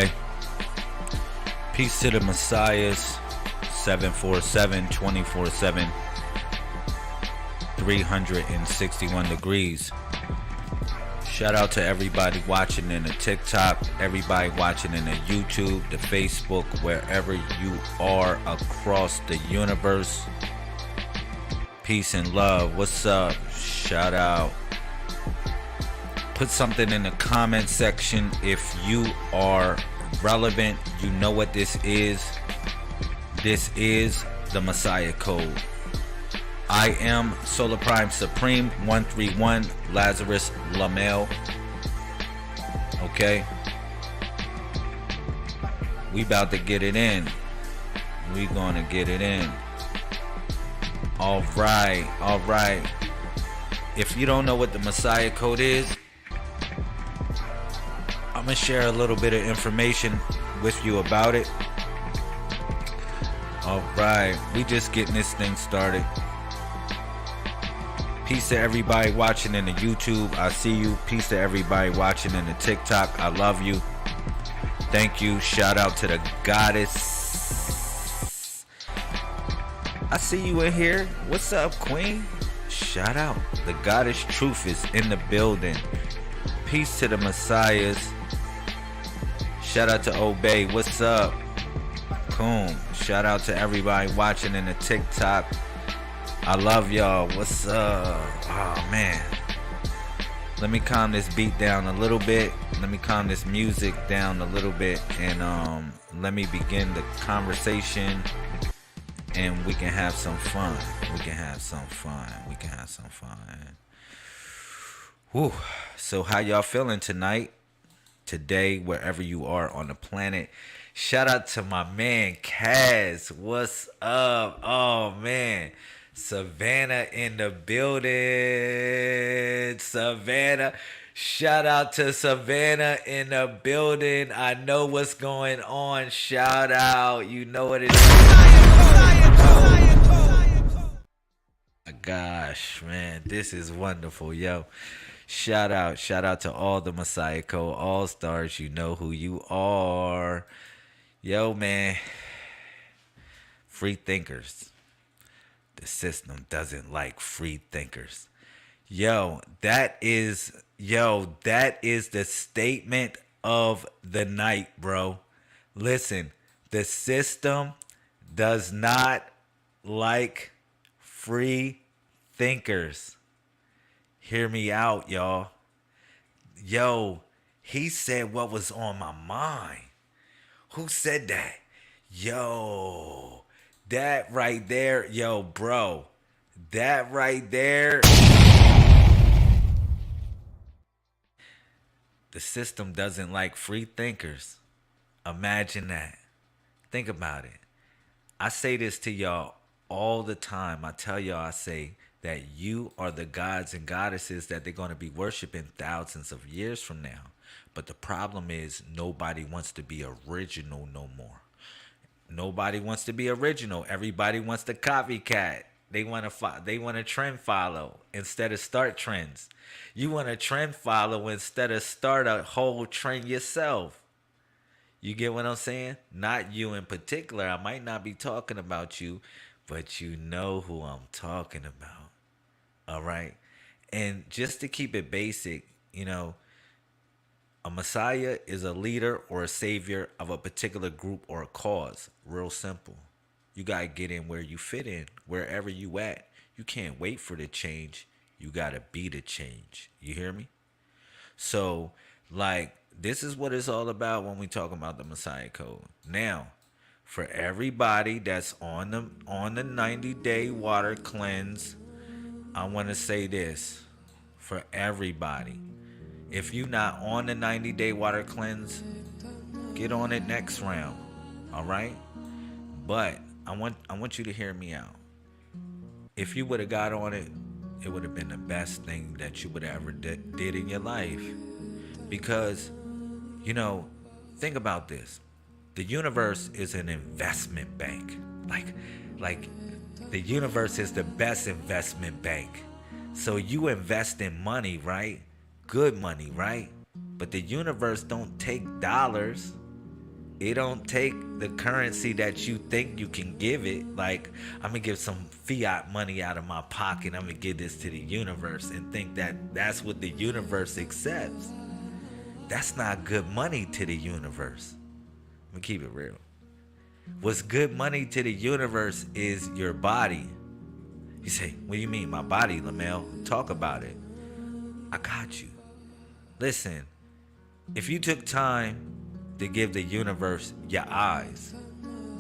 Okay. Peace to the Messiahs. 747 24/7 361 degrees. Shout out to everybody watching in the TikTok, everybody watching in the YouTube, the Facebook, wherever you are across the universe. Peace and love. What's up? Shout out. Put something in the comment section if you are relevant. You know what this is. This is the Messiah Code. I am Solar Prime Supreme 131 Lazarus Lamel. Okay. We about to get it in. We gonna get it in. All right. If you don't know what the Messiah Code is, I'm gonna share a little bit of information with you about it. All right, we just getting this thing started. Peace to everybody watching in the YouTube. I see you. Peace to everybody watching in the TikTok. I love you. Thank you. Shout out to the goddess. I see you in here. What's up, queen? Shout out. The goddess truth is in the building. Peace to the messiahs. Shout out to Obey. What's up? Coom. Shout out to everybody watching in the TikTok. I love y'all. What's up? Oh man. Let me calm this beat down a little bit. Let me calm this music down a little bit, and let me begin the conversation, and we can have some fun. Whew. So how y'all feeling tonight? Today, wherever you are on the planet. Shout out to my man Kaz. What's up? Oh man. Savannah in the building. Savannah. Shout out to Savannah in the building. I know what's going on. Shout out. You know what it is. Gosh, man. This is wonderful, yo. Shout out to all the Messiah Code All Stars. You know who you are. Yo, man. Free thinkers. The system doesn't like free thinkers. That is the statement of the night, bro. Listen, the system does not like free thinkers. Hear me out, y'all. He said what was on my mind. Who said that? That right there, bro. That right there. The system doesn't like free thinkers. Imagine that. Think about it. I say this to y'all all the time. I tell y'all, I say that you are the gods and goddesses that they're going to be worshiping thousands of years from now. But the problem is nobody wants to be original no more. Nobody wants to be original. Everybody wants to copycat. They want to trend follow instead of start trends. You want to trend follow instead of start a whole trend yourself. You get what I'm saying? Not you in particular. I might not be talking about you, but you know who I'm talking about. All right? And just to keep it basic, a Messiah is a leader or a savior of a particular group or a cause. Real simple. You got to get in where you fit in, wherever you at. You can't wait for the change. You got to be the change. You hear me? So, this is what it's all about when we talk about the Messiah Code. Now, for everybody that's on the 90-day water cleanse, I want to say this. For everybody. If you're not on the 90-day water cleanse, get on it next round. All right? But I want you to hear me out. If you would have got on it, it would have been the best thing that you would have ever did in your life. Because, think about this. The universe is an investment bank. Like the universe is the best investment bank. So you invest in money, right? Good money, right? But the universe don't take dollars. It don't take the currency that you think you can give it. Like, I'm gonna give some fiat money out of my pocket. I'm gonna give this to the universe and think that that's what the universe accepts. That's not good money to the universe. Let me keep it real. What's good money to the universe is your body. You say, what do you mean, my body, Lamel? Talk about it. I got you. Listen, if you took time to give the universe your eyes,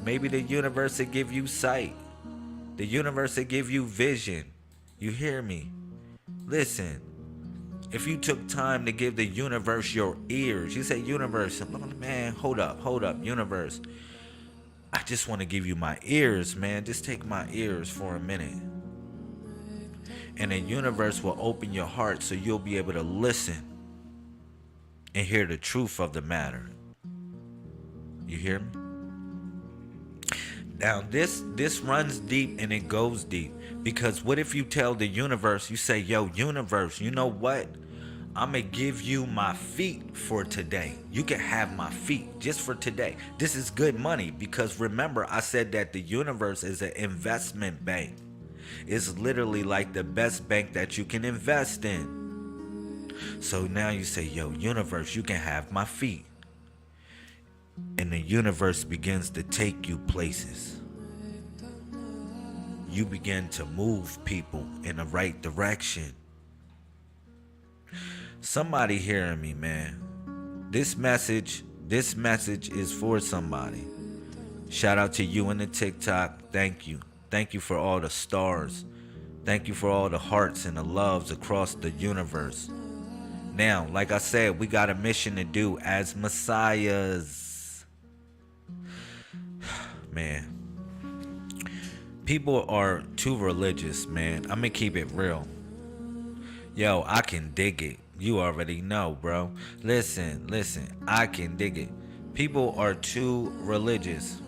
maybe the universe will give you sight. The universe will give you vision. You hear me? Listen, if you took time to give the universe your ears, you say, universe, man, hold up, universe. I just want to give you my ears, man. Just take my ears for a minute. And the universe will open your heart so you'll be able to listen and hear the truth of the matter. You hear me? Now this runs deep and it goes deep. Because what if you tell the universe, you say, yo, universe, you know what? I'm going to give you my feet for today. You can have my feet just for today. This is good money because remember, I said that the universe is an investment bank. It's literally like the best bank that you can invest in. So now you say, yo, universe, you can have my feet. And the universe begins to take you places. You begin to move people in the right direction. Somebody hearing me, man. This message is for somebody. Shout out to you in the TikTok. Thank you. Thank you for all the stars. Thank you for all the hearts and the loves across the universe. Now, like I said, we got a mission to do as messiahs. Man. People are too religious, man. I'm gonna keep it real. Yo, I can dig it. You already know, bro. Listen, I can dig it. People are too religious.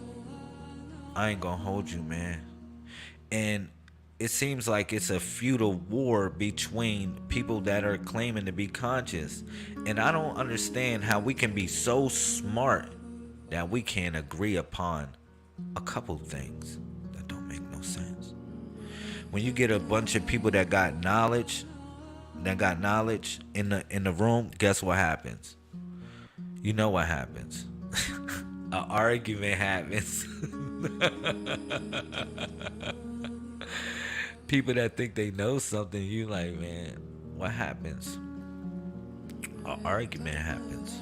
I ain't gonna hold you, man. And it seems like it's a feudal war between people that are claiming to be conscious. And I don't understand how we can be so smart that we can't agree upon a couple things that don't make no sense. When you get a bunch of people that got knowledge in the room, guess what happens? You know what happens. An argument happens. People that think they know something, you like, man, what happens? An argument happens.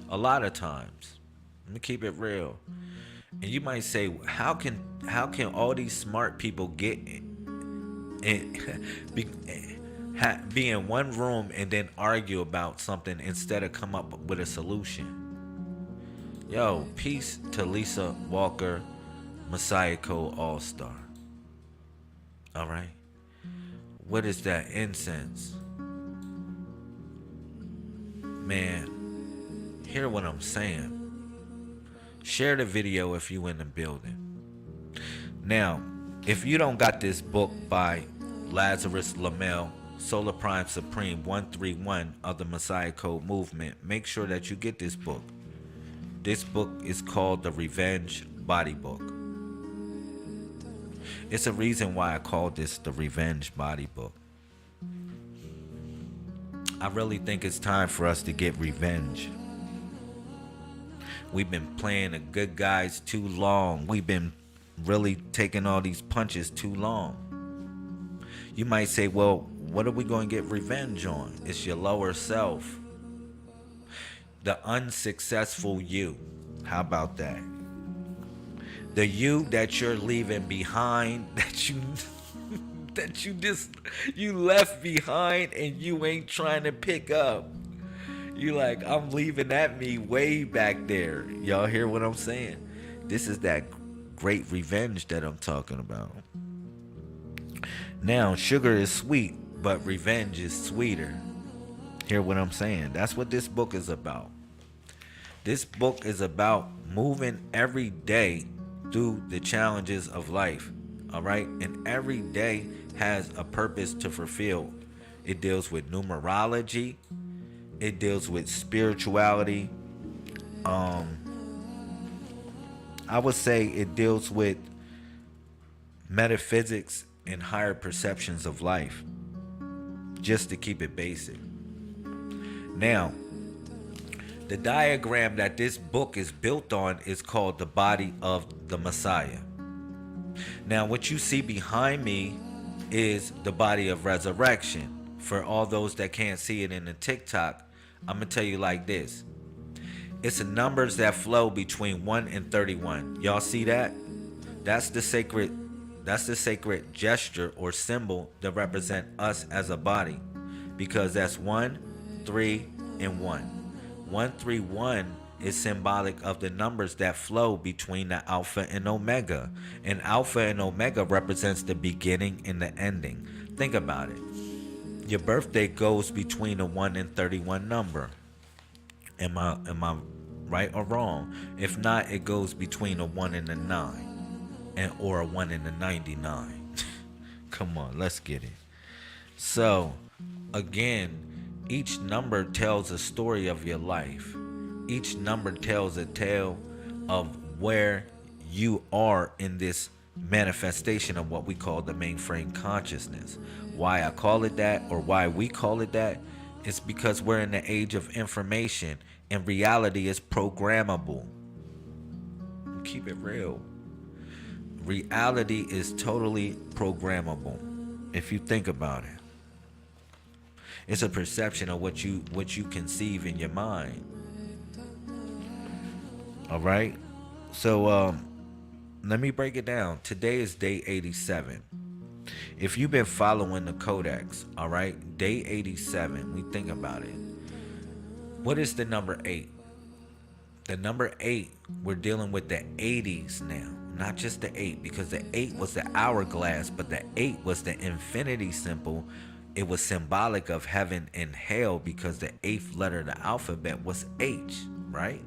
A lot of times. Let me keep it real. And you might say, how can all these smart people get be in one room and then argue about something instead of come up with a solution? Yo, peace to Lisa Walker, Messiah Code All-Star. All right. What is that? Incense. Man, hear what I'm saying. Share the video if you in the building. Now, if you don't got this book by Lazarus Lamel, Solar Prime Supreme 131 of the Messiah Code Movement, make sure that you get this book. This book is called The Revenge Body Book. It's a reason why I called this the Revenge Body Book. I really think it's time for us to get revenge. We've been playing the good guys too long. We've been really taking all these punches too long. You might say, well, what are we going to get revenge on? It's your lower self. The unsuccessful you. How about that? The you that you're leaving behind, you left behind and you ain't trying to pick up. You like, I'm leaving that me way back there. Y'all hear what I'm saying? This is that great revenge that I'm talking about. Now, sugar is sweet, but revenge is sweeter. Hear what I'm saying? That's what this book is about. This book is about moving every day through the challenges of life. All right? And every day has a purpose to fulfill. It deals with numerology. It deals with spirituality. I would say it deals with metaphysics and higher perceptions of life, just to keep it basic. Now, the diagram that this book is built on is called the body of the Messiah. Now, what you see behind me is the body of resurrection. For all those that can't see it in the TikTok, I'm going to tell you like this. It's the numbers that flow between 1 and 31. Y'all see that? That's the sacred gesture or symbol that represent us as a body. Because that's 1, 3, and 1. 131 is symbolic of the numbers that flow between the Alpha and Omega. And Alpha and Omega represents the beginning and the ending. Think about it. Your birthday goes between a 1 and 31 number. Am I right or wrong? If not, it goes between a 1 and a 9, or a 1 and a 99. Come on, let's get it. So, again, each number tells a story of your life. Each number tells a tale of where you are in this manifestation of what we call the mainframe consciousness. Why I call it that, or why we call it that, is because we're in the age of information, and reality is programmable. Keep it real. Reality is totally programmable, if you think about it. It's a perception of what you conceive in your mind. All right. So let me break it down. Today is day 87. If you've been following the codex, all right, day 87, we think about it. What is the number 8? The number 8, we're dealing with the 80s now. Not just the 8, because the 8 was the hourglass, but the 8 was the infinity symbol. It was symbolic of heaven and hell because the 8th letter of the alphabet was H, right?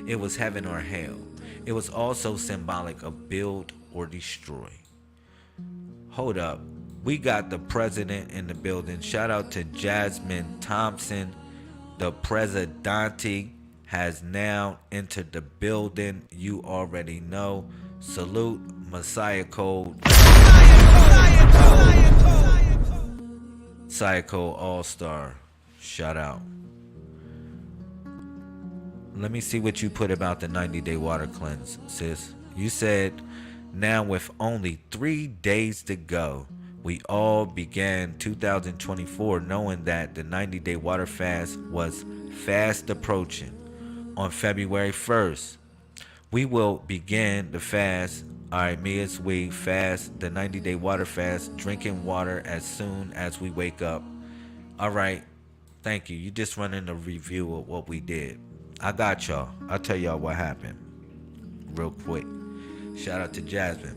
It was heaven or hell. It was also symbolic of build or destroy. Hold up. We got the president in the building. Shout out to Jasmine Thompson. The presidente has now entered the building. You already know. Salute Messiah Code. Messiah Code All-Star. Shout out. Let me see what you put about the 90-day water cleanse, sis. You said, now with only 3 days to go, we all began 2024 knowing that the 90-day water fast was fast approaching. On February 1st, we will begin the fast. All right, me as we fast, the 90-day water fast, drinking water as soon as we wake up. All right, thank you. You just running a review of what we did. I got y'all. I'll tell y'all what happened real quick. Shout out to Jasmine.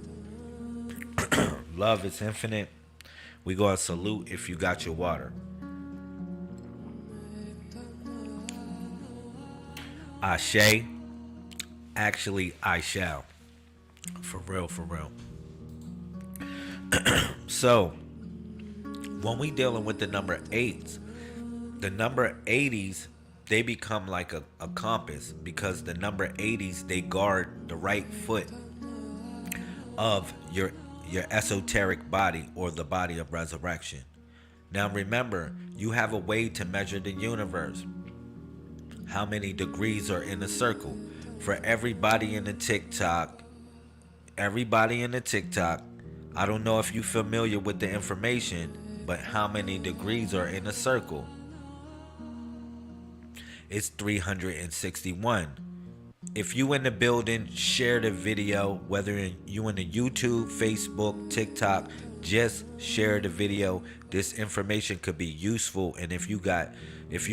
Love is infinite. We go and salute if you got your water. Ashe. Actually, I shall. For real, for real. So, when we dealing with the number 8s, the number 80s, they become like a compass, because the number 80s, they guard the right foot of your esoteric body, or the body of resurrection. Now remember, you have a way to measure the universe. How many degrees are in a circle? For everybody in the TikTok, I don't know if you're familiar with the information, but how many degrees are in a circle? It's 361. If you in the building, share the video, whether you in the YouTube, Facebook, TikTok, just share the video. This information could be useful, and if you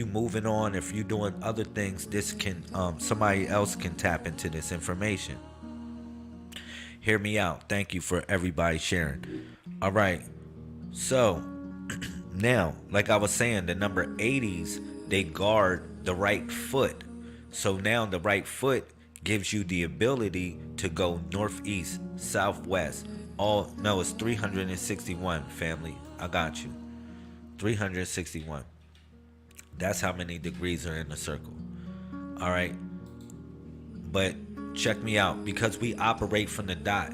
moving on, if you doing other things, this can somebody else can tap into this information. Hear me out. Thank you for everybody sharing. All right. So now, like I was saying, the number 80s, they guard the right foot. So now the right foot gives you the ability to go northeast, southwest. It's 361, family. I got you. 361. That's how many degrees are in a circle. All right. But check me out, because we operate from the dot.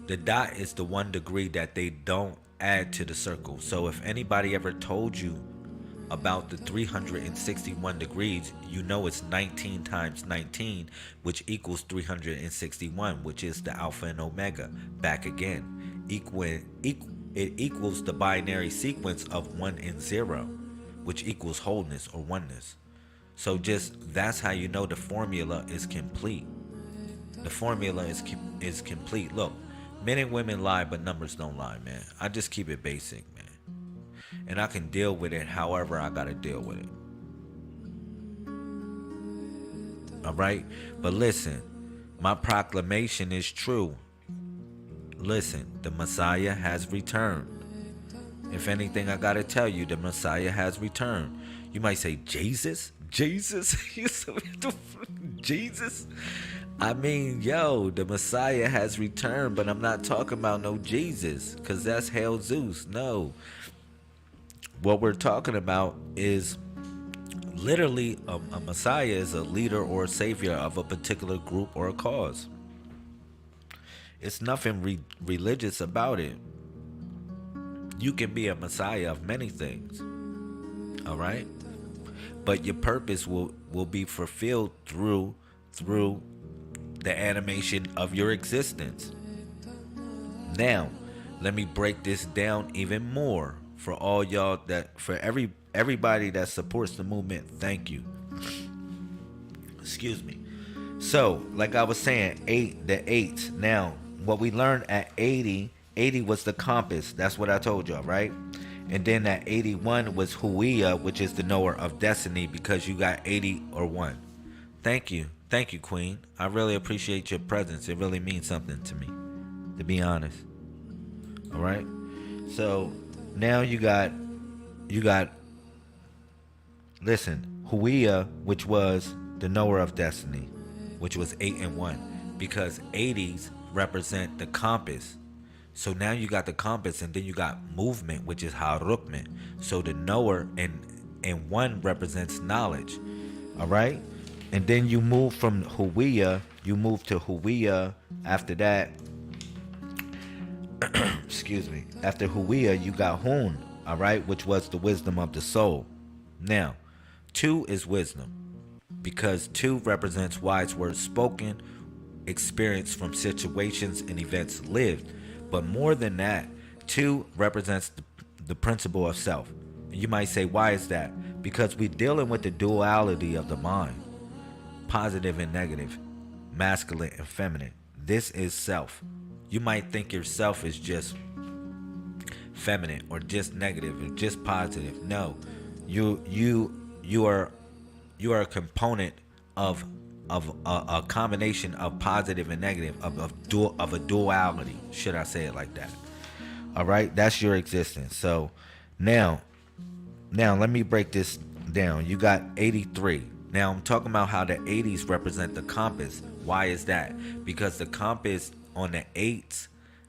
The dot is the 1 degree that they don't add to the circle. So if anybody ever told you about the 361 degrees, you know it's 19 times 19, which equals 361, which is the alpha and omega. Back again, it equals the binary sequence of 1 and 0, which equals wholeness or oneness. So just that's how you know the formula is complete. The formula is complete. Look, men and women lie, but numbers don't lie, man. I just keep it basic, man. And I can deal with it however I gotta deal with it. All right? But listen, my proclamation is true. Listen, the Messiah has returned. If anything, I gotta tell you, the Messiah has returned. You might say, Jesus? Jesus? Jesus? I mean, yo, the Messiah has returned, but I'm not talking about no Jesus, because that's Hail Zeus. No. What we're talking about is literally a Messiah is a leader or a savior of a particular group or a cause. It's nothing religious about it. You can be a Messiah of many things. All right? But your purpose will be fulfilled through the animation of your existence. Now, let me break this down even more for all y'all for everybody that supports the movement. Thank you. Excuse me. So, like I was saying, the eight. Now, what we learned at 80 was the compass. That's what I told y'all, right? And then at 81 was Huia, which is the knower of destiny, because you got 80 or 1. Thank you. Thank you, Queen. I really appreciate your presence. It really means something to me, to be honest. All right? So, now you got listen, Huia, which was the knower of destiny, which was 8 and 1, because 80s represent the compass. So now you got the compass, and then you got movement, which is Harukment. So the knower and 1 represents knowledge. All right? And then you move from Huia, you move to Huia after that. Excuse me. After Huia, you got Hun, all right, which was the wisdom of the soul. Now, 2 is wisdom, because 2 represents wise words spoken, experience from situations and events lived. But more than that, 2 represents the principle of self. And you might say, why is that? Because we're dealing with the duality of the mind, positive and negative, masculine and feminine. This is self. You might think yourself is just feminine or just negative or just positive. No, you are a component of a combination of positive and negative, of a duality. Should I say it like that? All right, that's your existence. So now let me break this down. You got 83. Now I'm talking about how the 80s represent the compass. Why is that? Because the compass on the 8s,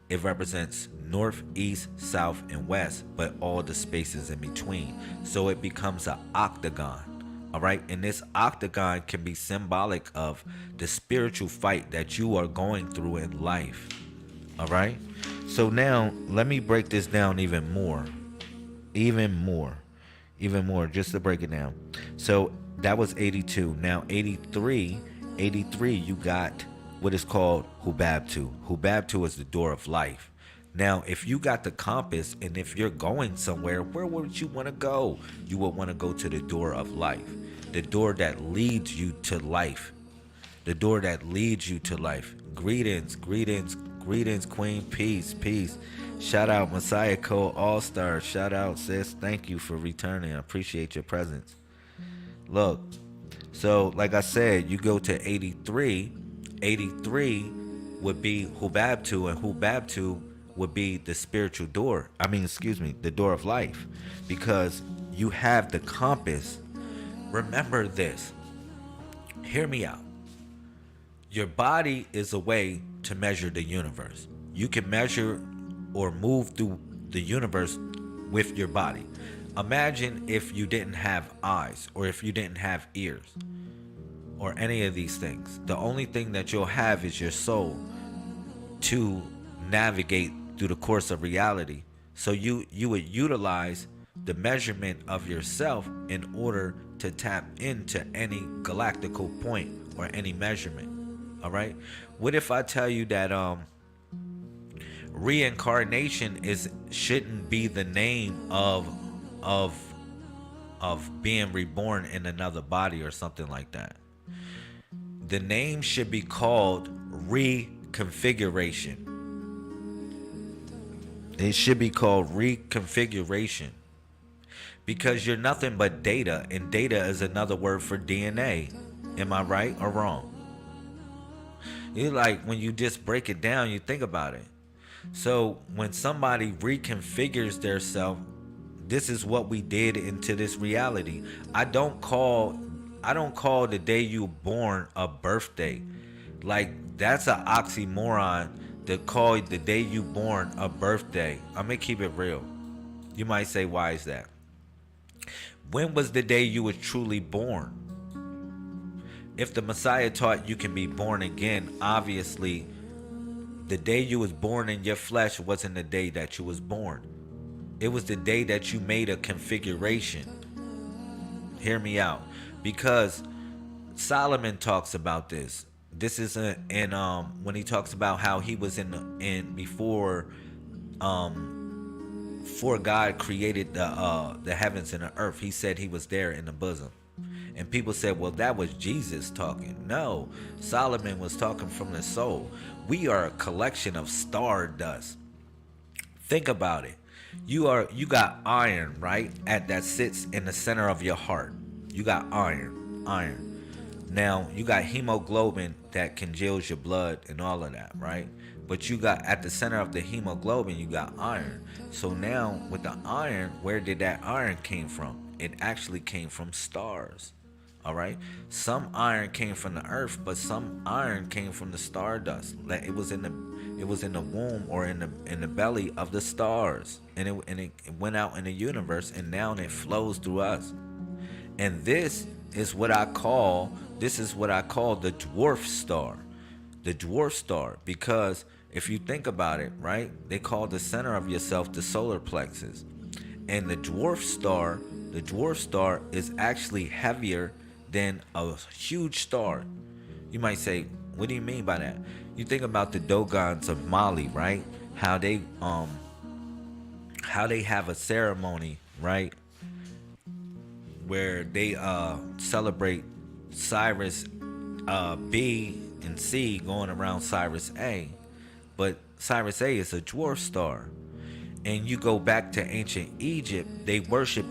it represents north, east, south, and west, but all the spaces in between. So it becomes an octagon. All right. And this octagon can be symbolic of the spiritual fight that you are going through in life. All right. So now let me break this down even more, just to break it down. So that was 82. Now 83, you got what is called Hubabtu. Hubabtu is the door of life. Now, if you got the compass, and if you're going somewhere, where would you want to go? You would want to go to the door of life, the door that leads you to life, the door that leads you to life. Greetings, Queen. Peace. Shout out Messiah Code All-Star. Shout out, sis. Thank you for returning. I appreciate your presence. Look, so like I said, you go to 83. 83 would be Hubabtu, and Hubabtu would be the spiritual door. The door of life, because you have the compass. Remember this. Hear me out. Your body is a way to measure the universe. You can measure or move through the universe with your body. Imagine if you didn't have eyes, or if you didn't have ears, or any of these things. The only thing that you'll have is your soul to navigate through the course of reality. So you would utilize the measurement of yourself in order to tap into any galactical point or any measurement. All right? What if I tell you that reincarnation is shouldn't be the name of being reborn in another body or something like that? The name should be called reconfiguration. It should be called reconfiguration, because you're nothing but data, and data is another word for DNA. Am I right or wrong? You like, when you just break it down, you think about it. So when somebody reconfigures their self, this is what we did into this reality. I don't call the day you born a birthday. Like, that's an oxymoron to call the day you born a birthday. I'm gonna keep it real. You might say, why is that? When was the day you were truly born? If the Messiah taught you can be born again, obviously the day you was born in your flesh wasn't the day that you was born. It was the day that you made a configuration. Hear me out. Because Solomon talks about this. This is when he talks about how he was before God created the heavens and the earth. He said he was there in the bosom. And people said, well, that was Jesus talking. No, Solomon was talking from the soul. We are a collection of star dust. Think about it. You got iron, right? That sits in the center of your heart. You got iron. Now, you got hemoglobin that congeals your blood and all of that, right? But you got, at the center of the hemoglobin, you got iron. So now, with the iron, where did that iron came from? It actually came from stars. All right. Some iron came from the earth, but some iron came from the stardust. Like, it was in the womb or in the belly of the stars, and it went out in the universe, and now it flows through us. And this is what I call the dwarf star. The dwarf star, because if you think about it, right, they call the center of yourself the solar plexus. And the dwarf star is actually heavier than a huge star. You might say, what do you mean by that? You think about the Dogons of Mali, right? How they have a ceremony, right, where they celebrate Cyrus B and C going around Cyrus A. But Cyrus A is a dwarf star. And you go back to ancient Egypt, they worship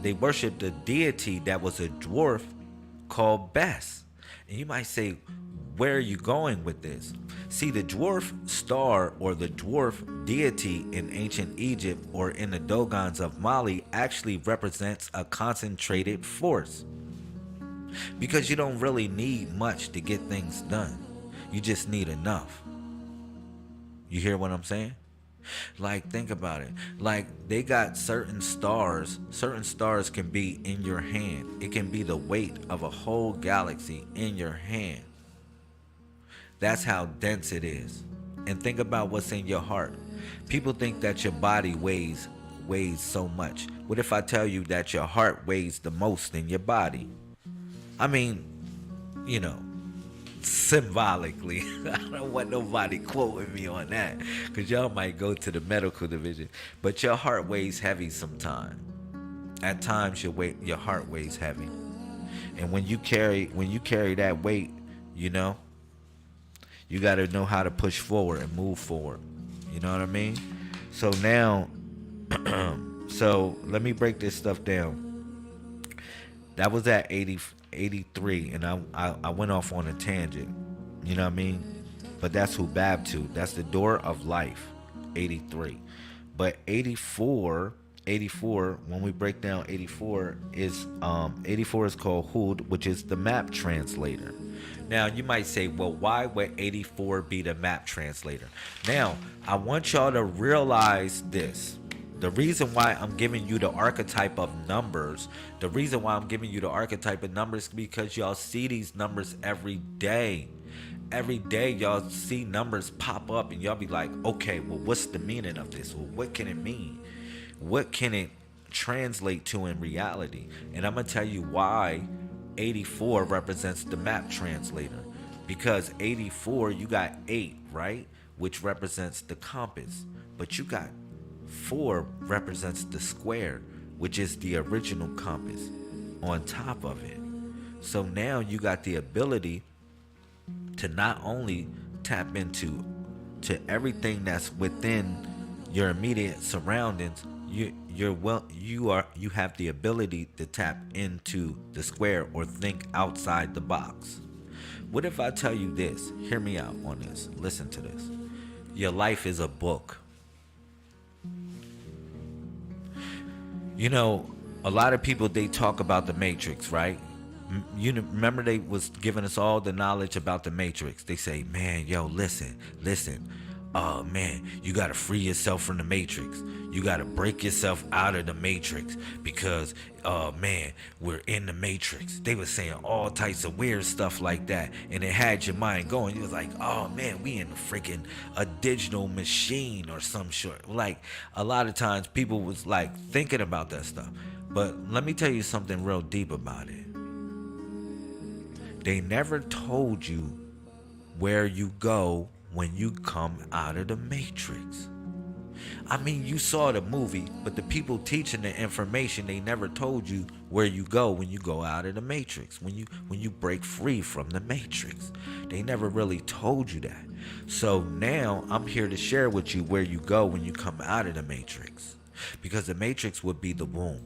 the deity that was a dwarf called Bes. And you might say, where are you going with this? See, the dwarf star or the dwarf deity in ancient Egypt or in the Dogons of Mali actually represents a concentrated force. Because you don't really need much to get things done. You just need enough. You hear what I'm saying? Like, think about it. Like, they got certain stars can be in your hand. It can be the weight of a whole galaxy in your hand. That's how dense it is. And think about what's in your heart. People think that your body weighs so much. What if I tell you that your heart weighs the most in your body? I mean, you know, symbolically. I don't want nobody quoting me on that, because y'all might go to the medical division. But your heart weighs heavy sometimes. At times your heart weighs heavy. And when you carry that weight, you know, you got to know how to push forward and move forward. You know what I mean? So now, so let me break this stuff down. That was at 83, and I went off on a tangent. You know what I mean? But that's who Bab to. That's the door of life. 83. But 84, when we break down 84 is called Hud, which is the map translator. Now you might say, well, why would 84 be the map translator? Now, I want y'all to realize this. The reason why I'm giving you the archetype of numbers, the reason why I'm giving you the archetype of numbers, because y'all see these numbers every day. Every day y'all see numbers pop up and y'all be like, okay, well, what's the meaning of this? Well, what can it mean? What can it translate to in reality? And I'm gonna tell you why 84 represents the map translator. Because 84, you got 8, right? Which represents the compass. But you got 4 represents the square, which is the original compass on top of it. So now you got the ability to not only tap into to everything that's within your immediate surroundings, you have the ability to tap into the square or think outside the box. What if I tell you this? Hear me out on this. Listen to this. Your life is a book. You know, a lot of people, they talk about the Matrix, right? Remember they was giving us all the knowledge about the Matrix. They say, man, yo, listen. Oh man, you gotta free yourself from the Matrix. You gotta break yourself out of the Matrix because, man, we're in the Matrix. They were saying all types of weird stuff like that, and it had your mind going. You was like, oh man, we in a digital machine or some sort. Like a lot of times people was like thinking about that stuff. But let me tell you something real deep about it. They never told you where you go when you come out of the Matrix. I mean, you saw the movie, but the people teaching the information, they never told you where you go when you go out of the Matrix, when you break free from the Matrix. They never really told you that. So now I'm here to share with you where you go when you come out of the Matrix. Because the Matrix would be the womb.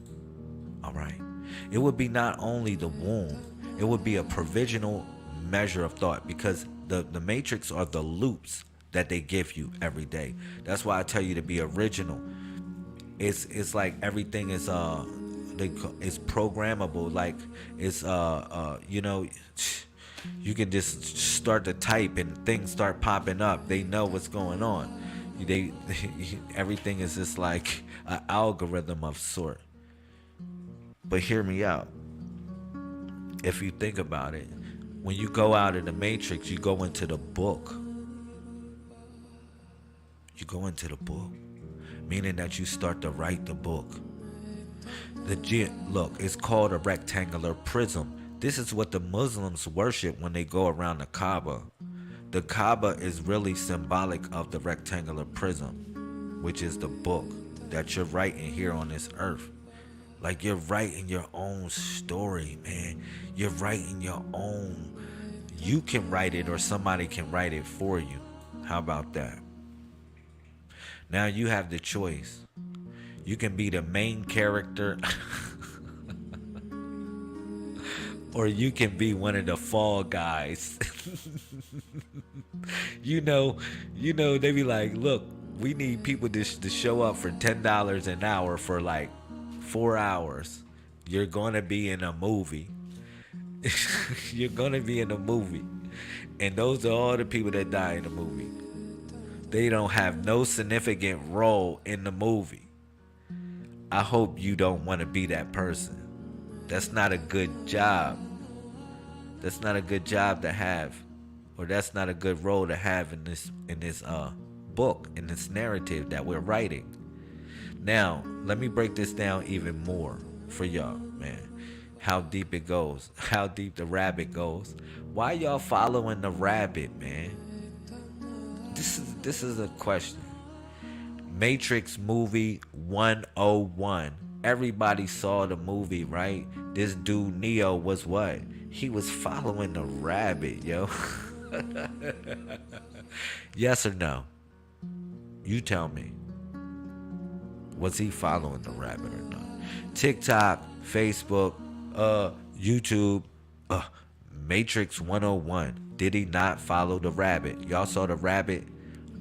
All right? It would be not only the womb, it would be a provisional measure of thought, because the Matrix are the loops that they give you every day. That's why I tell you to be original. It's like everything is it's programmable. Like it's you know, you can just start to type and things start popping up. They know what's going on. They everything is just like an algorithm of sort. But hear me out. If you think about it, when you go out of the Matrix, you go into the book. You go into the book, meaning that you start to write the book. Look, it's called a rectangular prism. This is what the Muslims worship when they go around the Kaaba. The Kaaba is really symbolic of the rectangular prism, which is the book that you're writing here on this earth. Like you're writing your own story, man. You're writing your own. You can write it or somebody can write it for you. How about that? Now you have the choice. You can be the main character or you can be one of the fall guys. you know, they be like, look, we need people to show up for $10 an hour for like 4 hours. You're gonna be in a movie. You're gonna be in a movie. And those are all the people that die in the movie. They don't have no significant role in the movie. I hope you don't want to be that person. That's not a good job. That's not a good job to have. Or that's not a good role to have in this book, in this narrative that we're writing. Now, let me break this down even more for y'all, man. How deep it goes. How deep the rabbit goes. Why y'all following the rabbit, man? This is a question. Matrix movie 101. Everybody saw the movie, right? This dude Neo was what? He was following the rabbit, yo. Yes or no? You tell me. Was he following the rabbit or not? TikTok, Facebook, YouTube, Matrix 101. Did he not follow the rabbit? Y'all saw the rabbit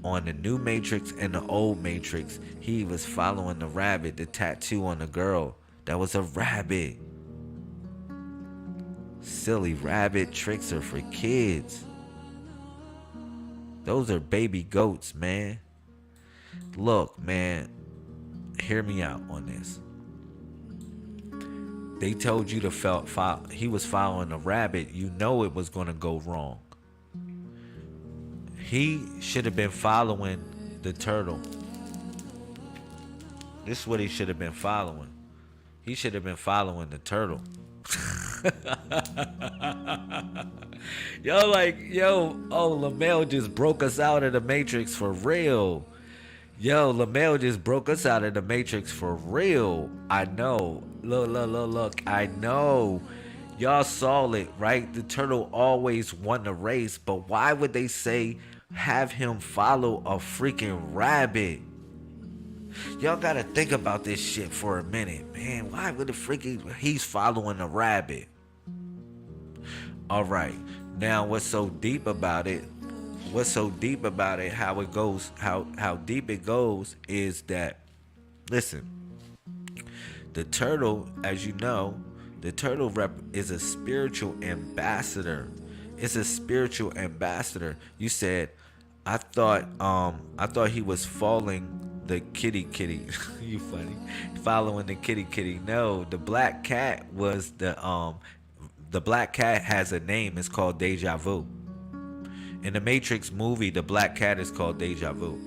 on the new Matrix and the old Matrix. He was following the rabbit, the tattoo on the girl. That was a rabbit. Silly rabbit tricks are for kids. Those are baby goats, man. Look, man. hear me out on this. They told you to he was following a rabbit. You know it was going to go wrong. He should have been following the turtle. This is what he should have been following. He should have been following the turtle. LaMelo just broke us out of the Matrix for real. LaMelo just broke us out of the Matrix for real. I know. Look. I know. Y'all saw it, right? The turtle always won the race, but why would they say have him follow a freaking rabbit? Y'all gotta think about this shit for a minute, man. Why would he's following a rabbit? Alright. Now what's so deep about it? How it goes, how deep it goes is that, listen, the turtle, as you know, the turtle is a spiritual ambassador. It's a spiritual ambassador. You said, I thought he was following the kitty. You funny. Following the kitty. No, the black cat was the black cat has a name. It's called Deja Vu. In the Matrix movie, the black cat is called Deja Vu.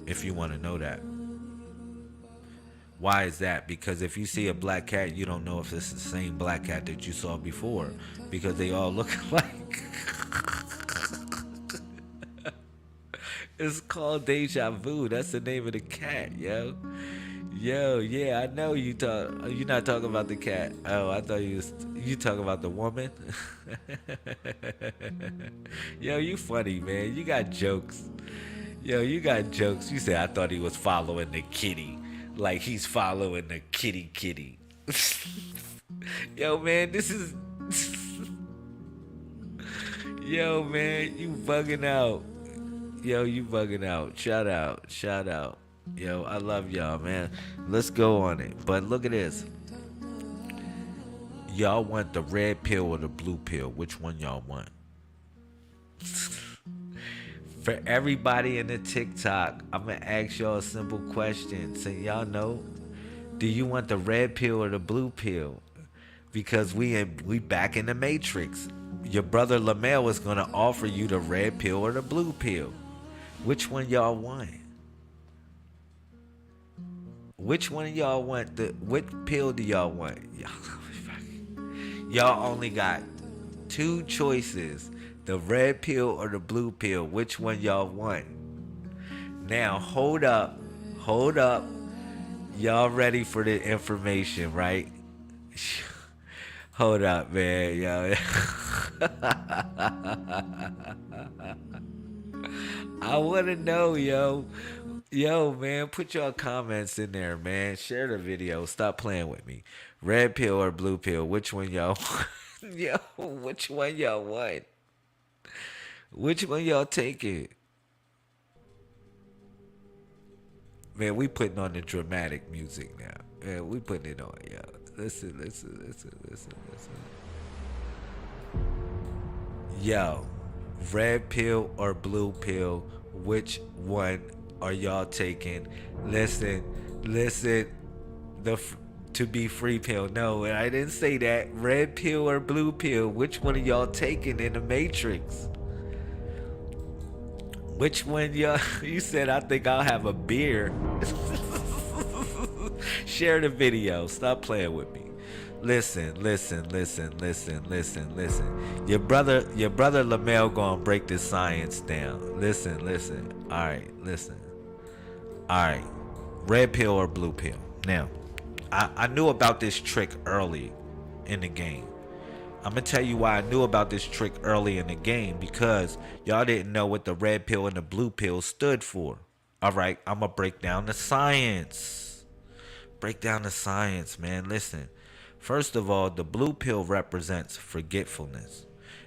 If you want to know that. Why is that? Because if you see a black cat, you don't know if it's the same black cat that you saw before, because they all look alike. It's called Deja Vu. That's the name of the cat, yo. Yeah, I know you're not talking about the cat. Oh, I thought you talking about the woman. Yo, you funny, man. You got jokes. You got jokes. You said I thought he was following the kitty. Like he's following the kitty. Yo, man, this is... Yo, man, you bugging out. You bugging out. Shout out. Yo, I love y'all, man. Let's go on it. But look at this. Y'all want the red pill or the blue pill? Which one y'all want? For everybody in the TikTok, I'm going to ask y'all a simple question. So y'all know, do you want the red pill or the blue pill? Because we back in the Matrix. Your brother LaMelo is going to offer you the red pill or the blue pill. Which one y'all want? Which one of y'all want? What pill do y'all want? Y'all only got two choices. The red pill or the blue pill. Which one y'all want? Now, hold up. Y'all ready for the information, right? Hold up, man. Yo. I want to know, yo. Yo, man, put your comments in there, man. Share the video. Stop playing with me. Red pill or blue pill? Which one y'all want? Yo, which one y'all want? Which one y'all taking? Man, we putting on the dramatic music now. Man, we putting it on, yo. Listen. Yo, red pill or blue pill? Which one are y'all taking? Listen, to be free pill. No, I didn't say that. Red pill or blue pill? Which one are y'all taking in the Matrix? Which one y'all? You said I think I'll have a beer. Share the video. Stop playing with me. Listen. Your brother LaMelo gonna break this science down. Listen. Alright. Red pill or blue pill? Now, I knew about this trick early in the game. I'm gonna tell you why I knew about this trick early in the game, because y'all didn't know what the red pill and the blue pill stood for. Alright, I'm gonna break down the science. Man. Listen. First of all, the blue pill represents forgetfulness.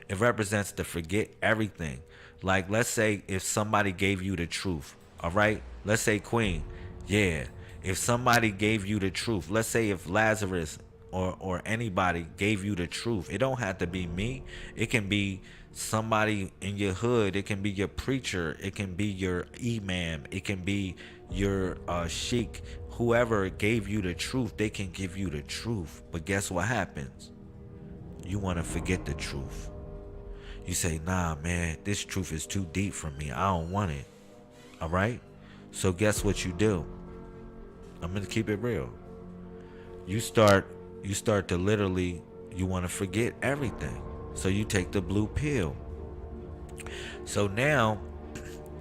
It represents to forget everything. Like, let's say if somebody gave you the truth, all right? Let's say Queen, yeah. If somebody gave you the truth, let's say if Lazarus or anybody gave you the truth, it don't have to be me. It can be somebody in your hood. It can be your preacher. It can be your imam. It can be your sheikh, whoever gave you the truth, they can give you the truth. But guess what happens? You want to forget the truth. You say, nah, man, this truth is too deep for me. I don't want it. All right? So guess what you do? I'm going to keep it real. You start to literally, you want to forget everything. So you take the blue pill. So now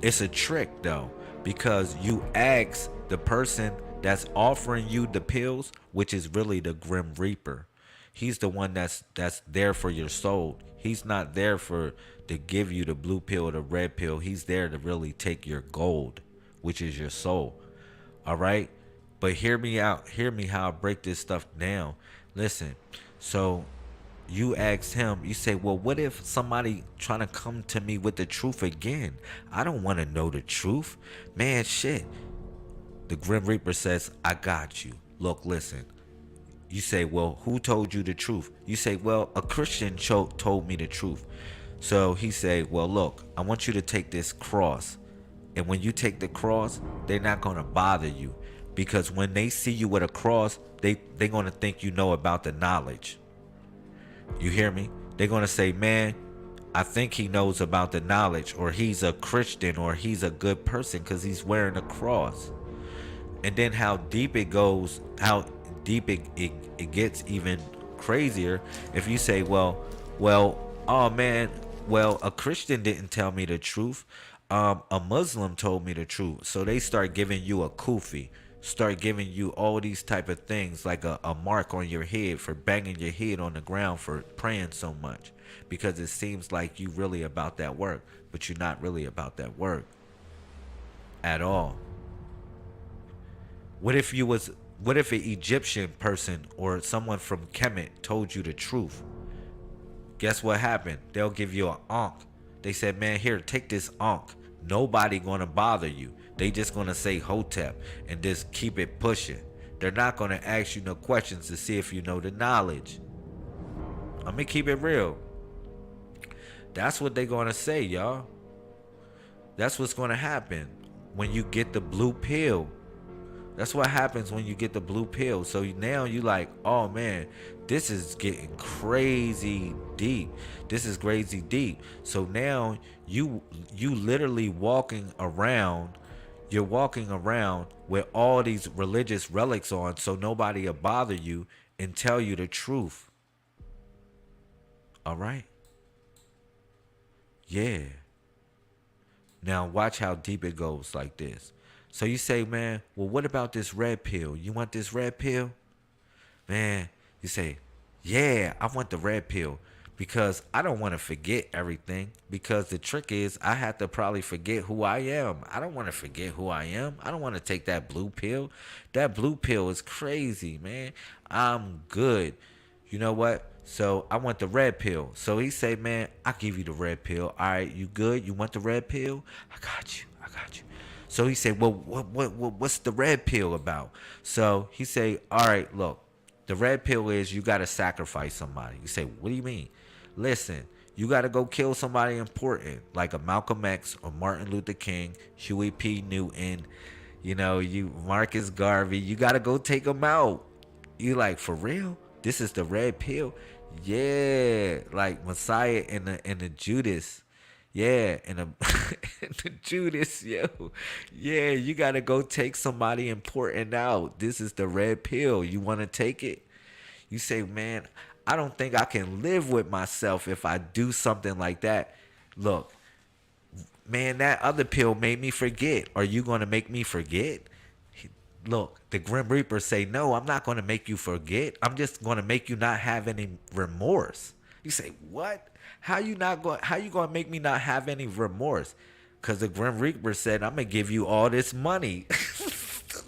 it's a trick though, because you ask the person that's offering you the pills, which is really the Grim Reaper. He's the one that's there for your soul. He's not there for to give you the blue pill or the red pill. He's there to really take your gold, which is your soul. All right? But hear me out. Hear me how I break this stuff down. Listen. So you ask him, you say, well, what if somebody trying to come to me with the truth again? I don't want to know the truth. Man, shit. The Grim Reaper says, I got you. Look, listen. You say, well, who told you the truth? You say, well, a Christian told me the truth. So he say, well, look, I want you to take this cross. And when you take the cross, they're not going to bother you. Because when they see you with a cross, they're going to think you know about the knowledge. You hear me? They're going to say, man, I think he knows about the knowledge, or he's a Christian, or he's a good person because he's wearing a cross. And then how deep it goes, how deep it gets even crazier if you say, well, oh man, well, a Christian didn't tell me the truth. A Muslim told me the truth. So they start giving you a kufi, start giving you all these type of things, like a mark on your head for banging your head on the ground for praying so much, because it seems like you really about that work, but you're not really about that work at all. What if an Egyptian person or someone from Kemet told you the truth? Guess what happened? They'll give you an ankh. They said, man, here, take this ankh. Nobody gonna bother you. They just gonna say Hotep and just keep it pushing. They're not gonna ask you no questions to see if you know the knowledge. Let me keep it real. That's what they're gonna say, y'all. That's what's gonna happen when you get the blue pill. That's what happens when you get the blue pill. So now you like, oh man, this is getting crazy deep. This is crazy deep. So now you literally walking around. You're walking around with all these religious relics on, so nobody will bother you and tell you the truth. All right? Yeah. Now watch how deep it goes like this. So you say, man, well, what about this red pill? You want this red pill? Man, you say, yeah, I want the red pill because I don't want to forget everything, because the trick is I have to probably forget who I am. I don't want to forget who I am. I don't want to take that blue pill. That blue pill is crazy, man. I'm good. You know what? So I want the red pill. So he say, man, I'll give you the red pill. All right, you good? You want the red pill? I got you. I got you. So he said, well, what's the red pill about? So he say, all right, look, the red pill is you got to sacrifice somebody. You say, what do you mean? Listen, you got to go kill somebody important, like a Malcolm X or Martin Luther King, Huey P. Newton, you Marcus Garvey. You got to go take them out. You like, for real? This is the red pill? Yeah, like Messiah and the Judas. Yeah, and the Judas, yo. Yeah, you gotta go take somebody important out. This is the red pill. You wanna take it? You say, man, I don't think I can live with myself if I do something like that. Look, man, that other pill made me forget. Are you gonna make me forget? Look, the Grim Reaper say, no, I'm not gonna make you forget. I'm just gonna make you not have any remorse. You say, what? How you gonna make me not have any remorse? Cause the Grim Reaper said, I'm gonna give you all this money.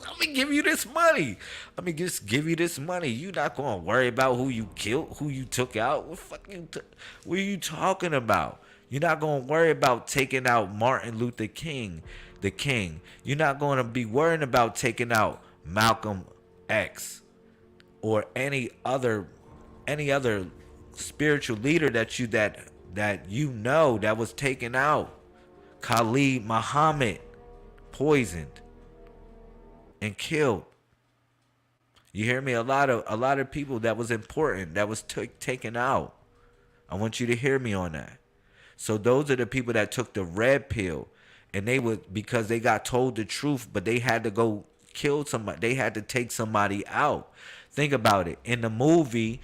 I'm gonna give you this money. Let me just give you this money. You not gonna worry about who you killed, who you took out. What are you talking about? You're not gonna worry about taking out Martin Luther King, the king. You're not gonna be worrying about taking out Malcolm X or any other spiritual leader that was taken out. Khalid Muhammad, poisoned and killed. You hear me? A lot of people that was important that was taken out. I want you to hear me on that. So those are the people that took the red pill, and they would because they got told the truth, but they had to go kill somebody. They had to take somebody out. Think about it. In the movie,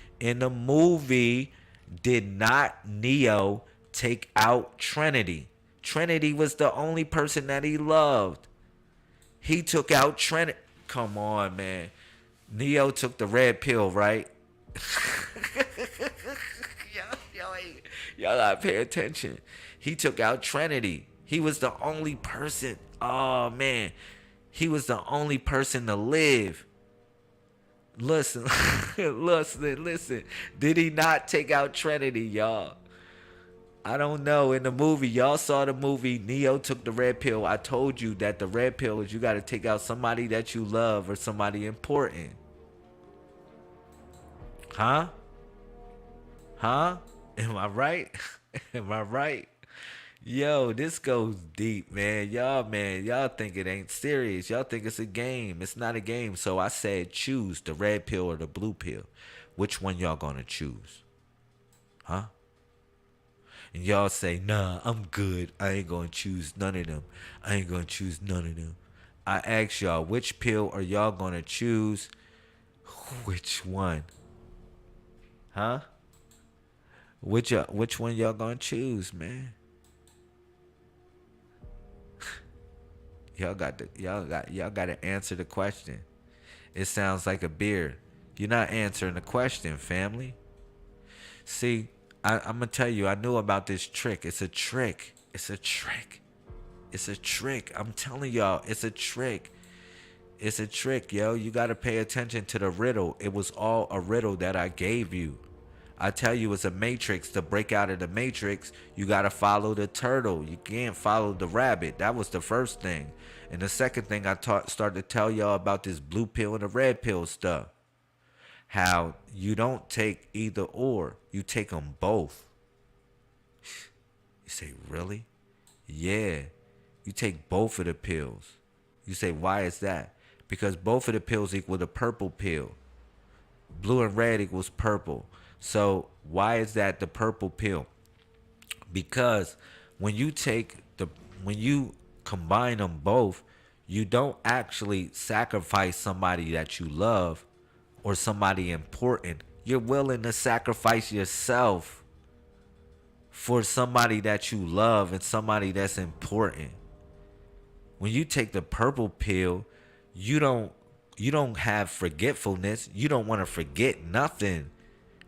did not Neo take out Trinity? Trinity was the only person that he loved. He took out Trinity. Come on, man. Neo took the red pill, right? Y'all gotta pay attention. He took out Trinity. He was the only person. Oh man, he was the only person to live. Listen, listen. Did he not take out Trinity, y'all? I don't know. In the movie, y'all saw the movie. Neo took the red pill. I told you that the red pill is you got to take out somebody that you love or somebody important. Huh? Huh? Am I right? Am I right? Yo, this goes deep, man. Y'all think it ain't serious. Y'all think it's a game. It's not a game. So I said choose the red pill or the blue pill. Which one y'all gonna choose? Huh? And y'all say, nah, I'm good. I ain't gonna choose none of them. I ain't gonna choose none of them. I ask y'all, which pill are y'all gonna choose? Which one? Huh? Which one y'all gonna choose, man? Y'all got to answer the question. It sounds like a beer. You're not answering the question, family. See, I'm gonna tell you, I knew about this trick. It's a trick. It's a trick. It's a trick. I'm telling y'all, it's a trick. It's a trick, yo. You gotta pay attention to the riddle. It was all a riddle that I gave you. I tell you, it's a matrix. To break out of the matrix, you gotta follow the turtle. You can't follow the rabbit. That was the first thing. And the second thing I started to tell y'all about this blue pill and the red pill stuff. How you don't take either or. You take them both. You say, really? Yeah. You take both of the pills. You say, why is that? Because both of the pills equal the purple pill. Blue and red equals purple. So why is that the purple pill? Because when you combine them both, you don't actually sacrifice somebody that you love or somebody important. You're willing to sacrifice yourself for somebody that you love and somebody that's important. When you take the purple pill, you don't have forgetfulness. You don't want to forget nothing,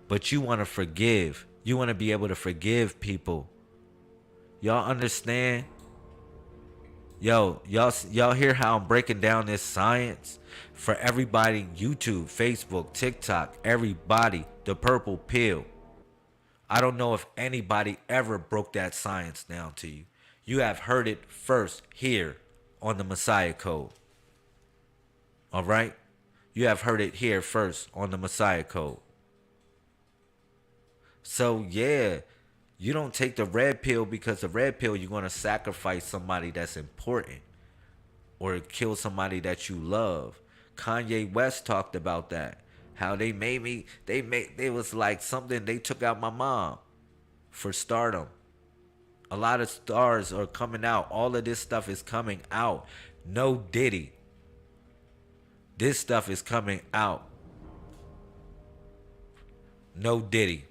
but you want to forgive. You want to be able to forgive people. Y'all understand? Yo, y'all hear how I'm breaking down this science? For everybody, YouTube, Facebook, TikTok, everybody, the purple pill. I don't know if anybody ever broke that science down to you. You have heard it first here on the Messiah Code. All right? You have heard it here first on the Messiah Code. So, yeah, you don't take the red pill because the red pill, you're going to sacrifice somebody that's important or kill somebody that you love. Kanye West talked about that. How they was like something, they took out my mom for stardom. A lot of stars are coming out. All of this stuff is coming out. No Diddy. This stuff is coming out. No Diddy.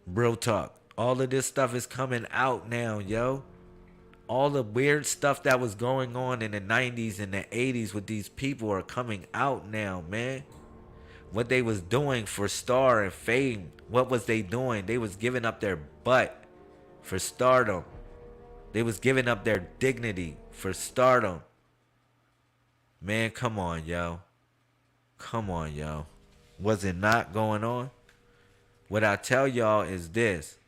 Real talk. All of this stuff is coming out now, yo. All the weird stuff that was going on in the 90s and the 80s with these people are coming out now, man. What they was doing for star and fame, what was they doing? They was giving up their butt for stardom. They was giving up their dignity for stardom. Man, come on, yo. Come on, yo. Was it not going on? What I tell y'all is this.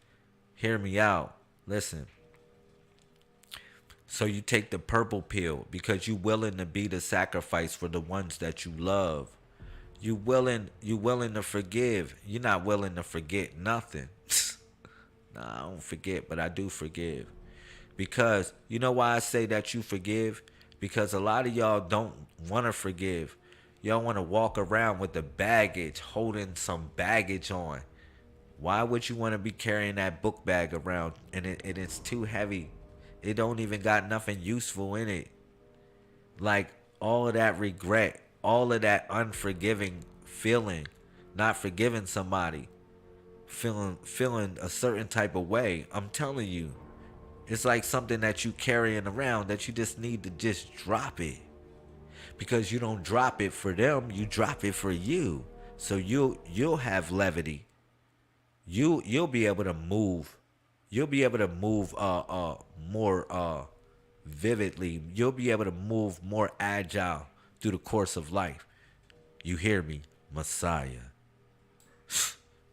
Hear me out. Listen. So you take the purple pill because you willing to be the sacrifice for the ones that you love. You willing to forgive. You're not willing to forget nothing. Nah, I don't forget, but I do forgive. Because you know why I say that you forgive? Because a lot of y'all don't want to forgive. Y'all want to walk around with the baggage, holding some baggage on. Why would you want to be carrying that book bag around and it's too heavy? It don't even got nothing useful in it. Like all of that regret, all of that unforgiving feeling, not forgiving somebody, feeling a certain type of way. I'm telling you, it's like something that you carrying around that you just need to just drop it. Because you don't drop it for them, you drop it for you. So you'll have levity. You'll be able to move. You'll be able to move more vividly. You'll be able to move more agile through the course of life. You hear me? Messiah.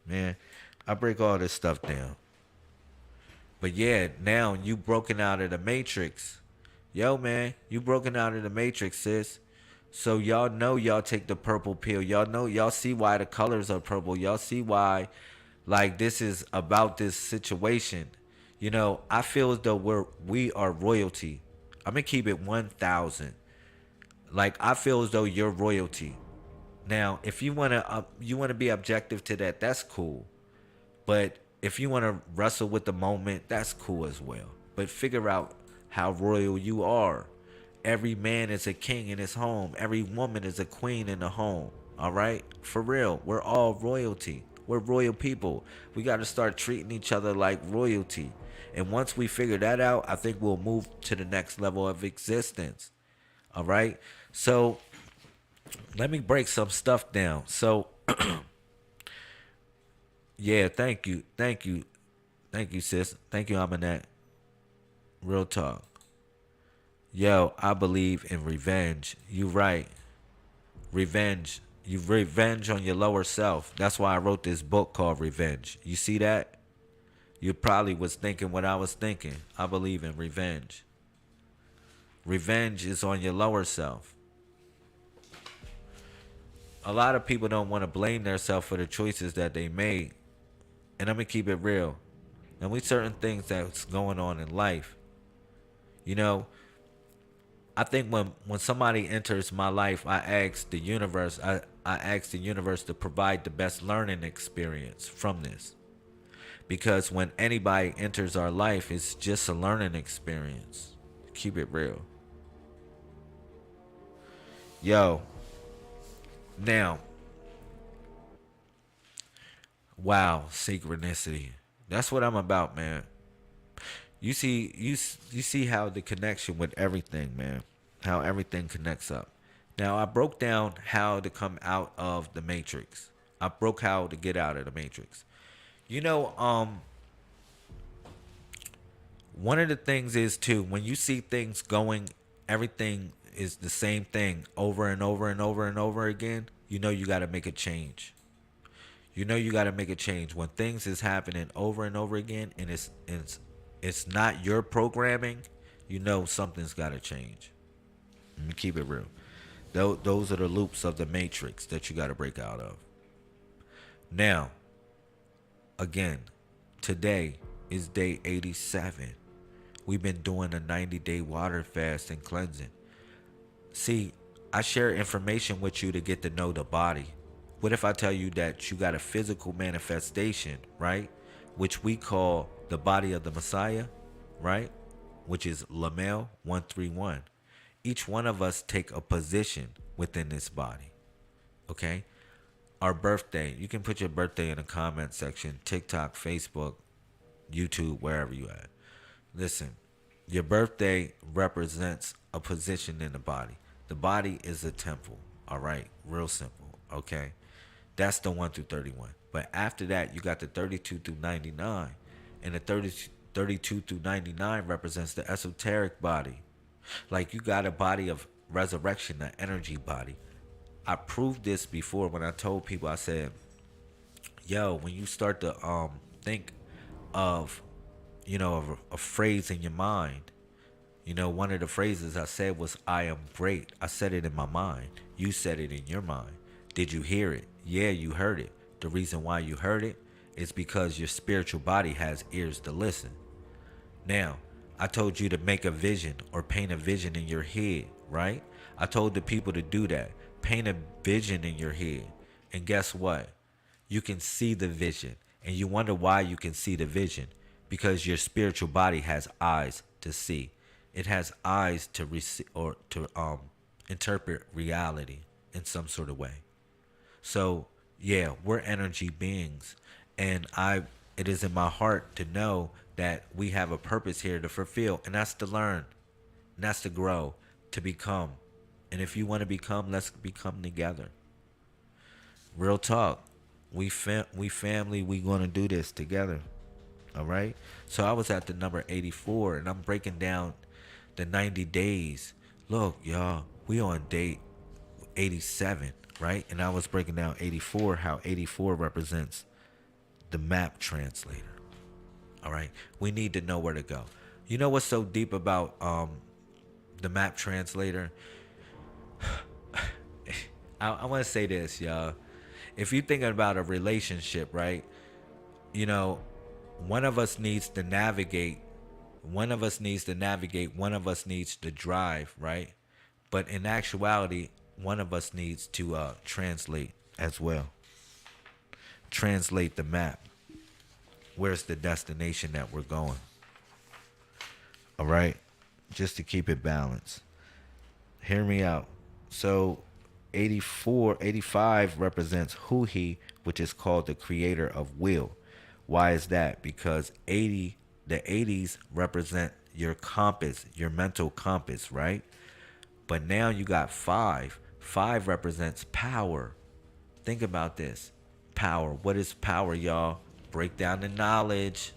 Man, I break all this stuff down. But yeah, now you broken out of the matrix. Yo, man, you broken out of the matrix, sis. So y'all know y'all take the purple pill. Y'all know, y'all see why the colors are purple. Y'all see why, like, this is about this situation. You know, I feel as though we are royalty. I'm gonna keep it 1,000. Like, I feel as though you're royalty. Now, if you wanna be objective to that, that's cool. But if you wanna wrestle with the moment, that's cool as well. But figure out how royal you are. Every man is a king in his home. Every woman is a queen in the home. All right? For real. We're all royalty. We're royal people. We got to start treating each other like royalty. And once we figure that out, I think we'll move to the next level of existence. All right? So let me break some stuff down. So, yeah, thank you. Thank you. Thank you, sis. Thank you, Amanette. Real talk. Yo, I believe in revenge. You right. Revenge. You revenge on your lower self. That's why I wrote this book called Revenge. You see that? You probably was thinking what I was thinking. I believe in revenge. Revenge is on your lower self. A lot of people don't want to blame themselves for the choices that they made. And I'm going to keep it real. And we certain things that's going on in life. You know, I think when somebody enters my life, I ask the universe to provide the best learning experience from this. Because when anybody enters our life, it's just a learning experience. Keep it real. Yo. Now. Wow, synchronicity. That's what I'm about, man. You see how the connection with everything, man. How everything connects up. Now, I broke down how to come out of the matrix. I broke how to get out of the matrix. You know, one of the things is too, when you see things going, everything is the same thing over and over and over and over again, you know you got to make a change. You know you got to make a change when things is happening over and over again, and it's not your programming. You know something's got to change. Let me keep it real. Those are the loops of the matrix that you got to break out of. Now, again, today is day 87. We've been doing a 90-day water fast and cleansing. See, I share information with you to get to know the body. What if I tell you that you got a physical manifestation, right? Which we call the body of the Messiah, right? Which is Lamel 131. Each one of us take a position within this body, okay? Our birthday, you can put your birthday in the comment section, TikTok, Facebook, YouTube, wherever you at. Listen, your birthday represents a position in the body. The body is a temple, all right? Real simple, okay? That's the 1 through 31. But after that, you got the 32 through 99. And the 32 through 99 represents the esoteric body. Like, you got a body of resurrection, an energy body. I proved this before when I told people, I said, yo, when you start to think of, of a phrase in your mind, one of the phrases I said was, I am great. I said it in my mind. You said it in your mind. Did you hear it? Yeah, you heard it. The reason why you heard it is because your spiritual body has ears to listen. Now, I told you to make a vision or paint a vision in your head, right? I told the people to do that. paint a vision in your head. And guess what? You can see the vision. And you wonder why you can see the vision. Because your spiritual body has eyes to see. It has eyes to receive or to interpret reality in some sort of way. So yeah, we're energy beings, and it is in my heart to know that we have a purpose here to fulfill, and that's to learn, and that's to grow, to become. And if you want to become, let's become together. Real talk. We family. We gonna do this together. All right. So I was at the number 84, and I'm breaking down the 90 days. Look, y'all, we on day 87, right? And I was breaking down 84, how 84 represents the map translator. All right. We need to know where to go. You know what's so deep about the map translator? I want to say this, y'all. If you're thinking about a relationship, right? You know, one of us needs to navigate. One of us needs to navigate. One of us needs to drive, right? But in actuality, one of us needs to translate as well. Translate the map. Where's the destination that we're going? All right? Just to keep it balanced. Hear me out. So 84, 85 represents Huhi, which is called the creator of will. Why is that? Because the 80s represent your compass, your mental compass, right? But now you got 5. 5 represents power. Think about this. Power. What is power, y'all? Break down the knowledge.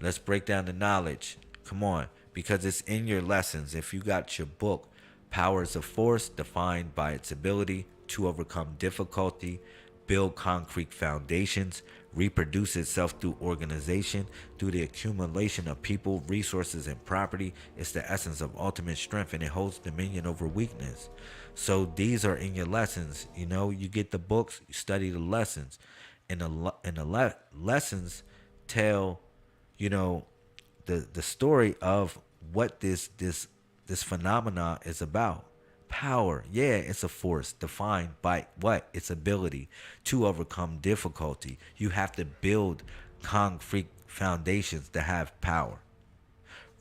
Let's break down the knowledge. Come on. Because it's in your lessons. If you got your book, Power is a force defined by its ability to overcome difficulty, build concrete foundations, reproduce itself through organization, through the accumulation of people, resources, and property. It's the essence of ultimate strength, and it holds dominion over weakness. So these are in your lessons. You know, you get the books, you study the lessons, and the lessons tell, you know, the story of what this phenomena is about. Power, yeah, it's a force defined by what? Its ability to overcome difficulty. You have to build concrete foundations to have power.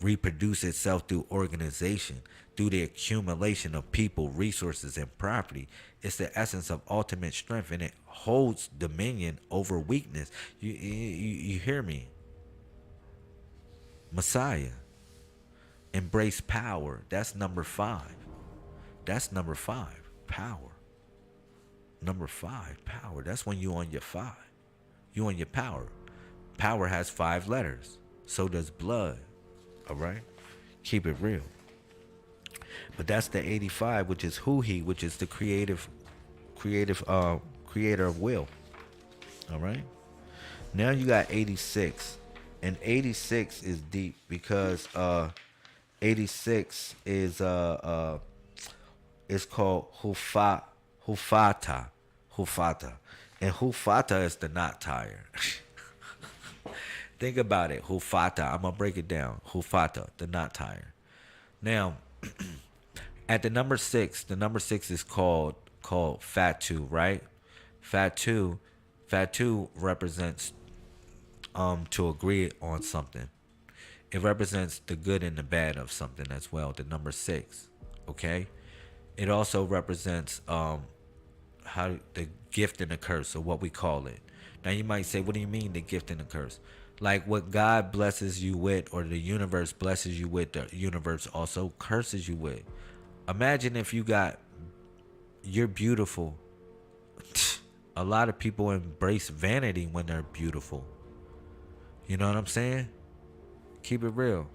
Reproduce itself through organization, through the accumulation of people, resources, and property. It's the essence of ultimate strength, and it holds dominion over weakness. You hear me? Messiah. Embrace power. That's number 5. That's number 5. Power. Number 5. Power. That's when you on your 5. You on your power. Power has 5 letters. So does blood. All right? Keep it real. But that's the 85, which is Huhi, which is the creator of will. All right? Now you got 86. And 86 is deep because 86 is it's called Hufata. And Hufata is the knot tire. Think about it. Hufata. I'm gonna break it down. Hufata, the knot tire. Now, at the number 6 is called Fatu, right? Fatu represents to agree on something. It represents the good and the bad of something as well. The number 6, okay. It also represents how the gift and the curse, or what we call it. Now you might say, what do you mean the gift and the curse? Like what God blesses you with, or the universe blesses you with, the universe also curses you with. Imagine if you're beautiful. A lot of people embrace vanity when they're beautiful. You know what I'm saying? Keep it real.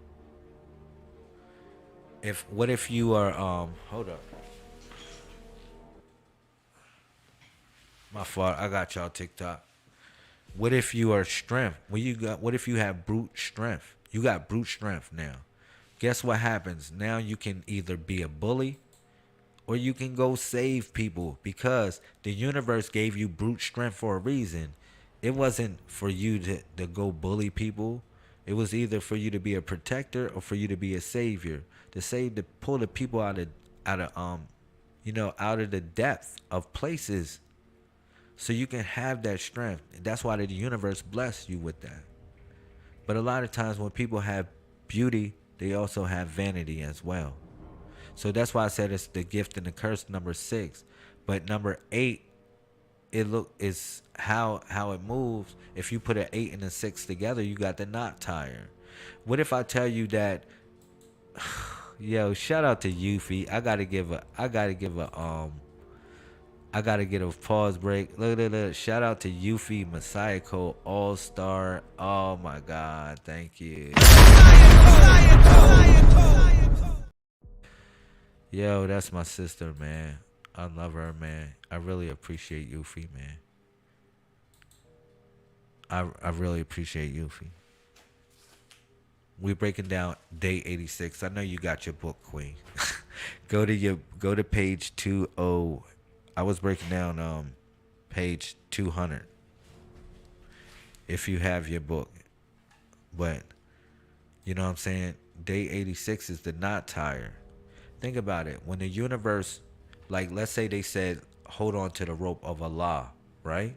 What if you are hold up. My fault. I got y'all TikTok. What if you are strength? What if you have brute strength? You got brute strength now. Guess what happens? Now you can either be a bully or you can go save people, because the universe gave you brute strength for a reason. It wasn't for you to go bully people. It was either for you to be a protector or for you to be a savior. To pull the people out of out of the depth of places so you can have that strength. That's why the universe bless you with that. But a lot of times when people have beauty, they also have vanity as well. So that's why I said it's the gift and the curse, number 6. But number 8, is how it moves. If you put an 8 and a 6 together, you got the knot tire. What if I tell you that yo, shout out to Yuffie. I gotta get a pause break. Look. Shout out to Yuffie Masayako All Star. Oh my God, thank you. Yo, that's my sister, man. I love her, man. I really appreciate Yuffie, man. I really appreciate Yuffie. We breaking down day 86. I know you got your book, Queen. Go to page 20. I was breaking down page 200. If you have your book. But you know what I'm saying? Day 86 is the knot tire. Think about it. When the universe, like let's say they said hold on to the rope of Allah, right?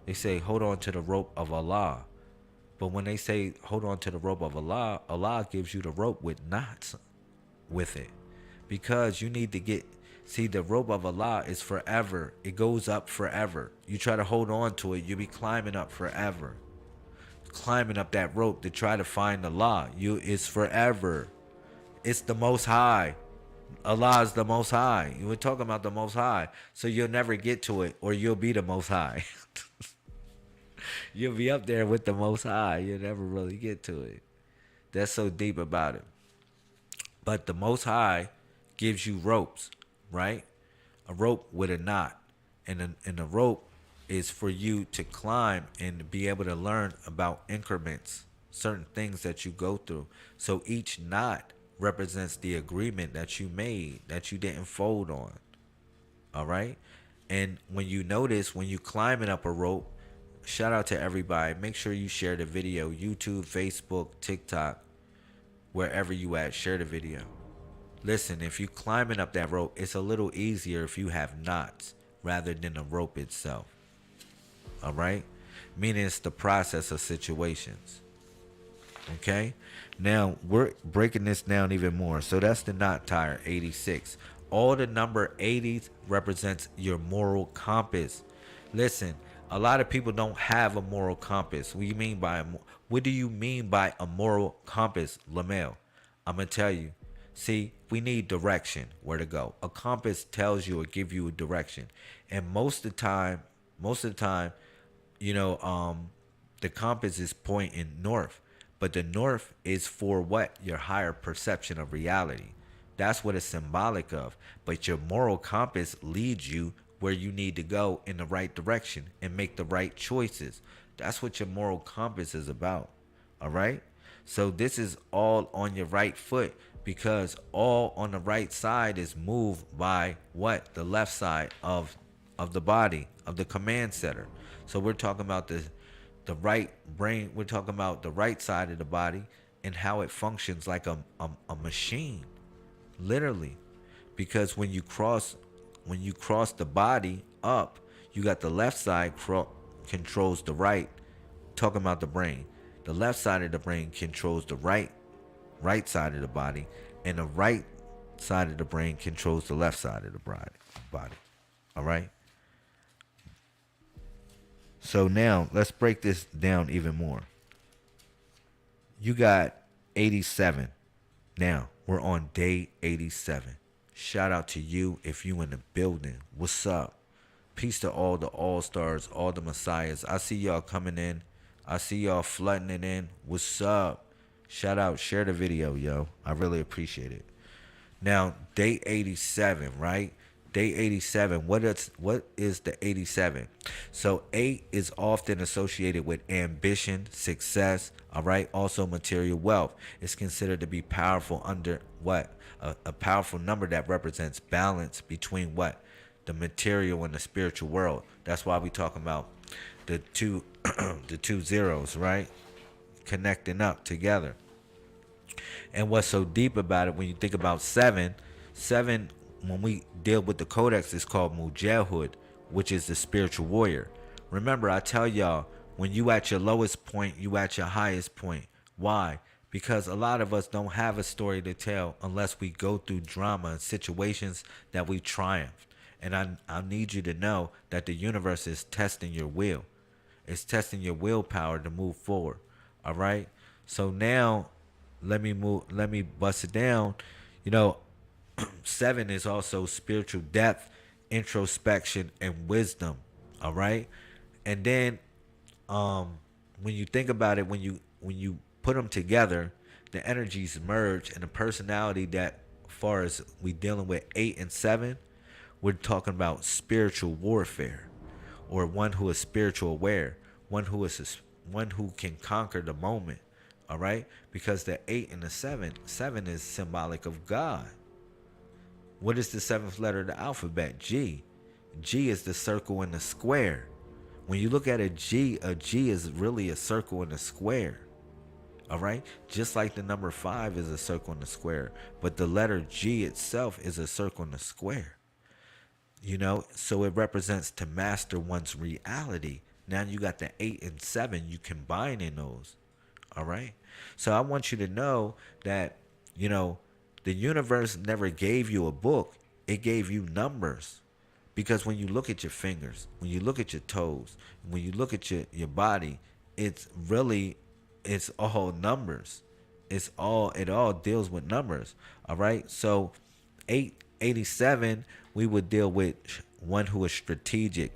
They say hold on to the rope of Allah. But when they say hold on to the rope of Allah, Allah gives you the rope with knots with it. Because you need to see, the rope of Allah is forever. It goes up forever. You try to hold on to it, you'll be climbing up forever. Climbing up that rope to try to find Allah. It's forever. It's the Most High. Allah is the Most High. We're talking about the Most High. So you'll never get to it, or you'll be the Most High. You'll be up there with the Most High. You'll never really get to it. That's so deep about it. But the Most High gives you ropes, right? A rope with a knot. And the rope is for you to climb and be able to learn about increments, certain things that you go through. So each knot represents the agreement that you made, that you didn't fold on. All right? And when you notice, when you climbing up a rope, shout out to everybody. Make sure you share the video. YouTube, Facebook, TikTok, wherever you at, share the video. Listen, if you climbing up that rope, it's a little easier if you have knots rather than the rope itself. All right? Meaning it's the process of situations. Okay? Now, we're breaking this down even more. So that's the knot tire, 86. All the number 80s represents your moral compass. Listen, a lot of people don't have a moral compass. What do you mean by a moral compass, Lamel? I'm going to tell you. See, we need direction, where to go. A compass tells you or give you a direction. And most of the time, the compass is pointing north. But the north is for what? Your higher perception of reality. That's what it's symbolic of. But your moral compass leads you where you need to go in the right direction and make the right choices. That's what your moral compass is about. All right? So this is all on your right foot, because all on the right side is moved by what? The left side of the body, of the command center. So we're talking about the right brain. We're talking about the right side of the body and how it functions like a machine, literally. Because when you cross the body up, you got the left side controls the right. Talking about the brain, the left side of the brain controls the right side of the body, and the right side of the brain controls the left side of the body. All right? So now let's break this down even more. You got 87. Now we're on day 87. Shout out to you if you in the building. What's up? Peace to all the all-stars, all the messiahs. I see y'all coming in. I see y'all flooding it in. What's up? Shout out. Share the video, yo. I really appreciate it. Now, day 87, right? Day 87. What is the 87? So 8 is often associated with ambition, success, all right? Also material wealth. It's considered to be powerful under what? A powerful number that represents balance between what? The material and the spiritual world. That's why we talking about the two the two zeros, right? Connecting up together. And what's so deep about it, when you think about seven when we deal with the codex, it's called Mujahid, which is the spiritual warrior. Remember, I tell y'all, when you at your lowest point, you at your highest point. Why? Because a lot of us don't have a story to tell unless we go through drama and situations that we triumphed. And I need you to know that the universe is testing your will. It's testing your willpower to move forward. All right? So now let me bust it down. 7 is also spiritual depth, introspection, and wisdom. All right? And then when you think about it, when you put them together, the energies merge, and the personality that, as far as we dealing with 8 and 7, we're talking about spiritual warfare, or one who is spiritual aware, one who can conquer the moment. All right, because the 8 and the 7 is symbolic of God. What is the 7th letter of the alphabet? G. G is the circle and the square. When you look at a G is really a circle and a square. All right, just like the number 5 is a circle and a square, but the letter G itself is a circle and a square. So it represents to master one's reality. Now you got the 8 and 7, you combine in those. All right. So I want you to know that, the universe never gave you a book. It gave you numbers. Because when you look at your fingers, when you look at your toes, when you look at your body, it's all numbers. It all deals with numbers. All right. So 887, we would deal with one who is strategic,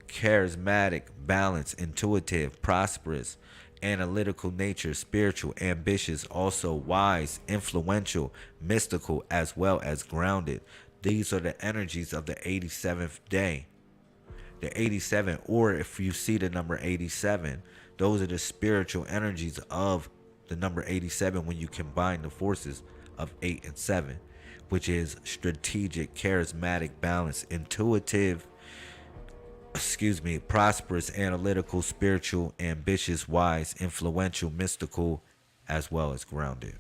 charismatic, balanced, intuitive, prosperous, analytical nature, spiritual, ambitious, also wise, influential, mystical, as well as grounded. These are the energies of the 87th day. The 87, or if you see the number 87, those are the spiritual energies of the number 87 when you combine the forces of 8 and 7, which is strategic, charismatic, balanced, intuitive, prosperous, analytical, spiritual, ambitious, wise, influential, mystical, as well as grounded.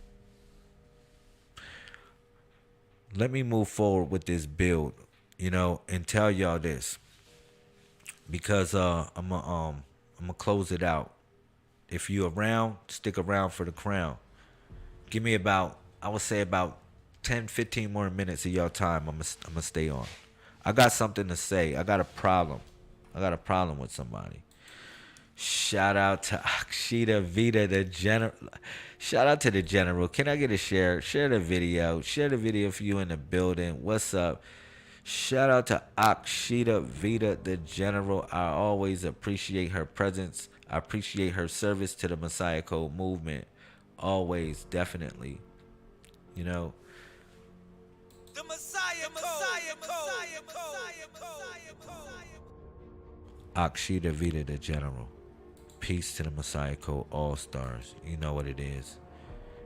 Let me move forward with this build, and tell y'all this, because I'm gonna close it out. If you around, stick around for the crown. Give me about 10, 15 more minutes of your time. I'm gonna stay on. I got something to say. I got a problem with somebody. Shout out to Akshita Vita, the general. Shout out to the general. Can I get a share? Share the video. Share the video if you in the building. What's up? Shout out to Akshita Vita, the general. I always appreciate her presence. I appreciate her service to the Messiah Code movement. Always, definitely. The Messiah Code. Akshita Vita, the general. Peace to the Messiah Code All Stars. You know what it is.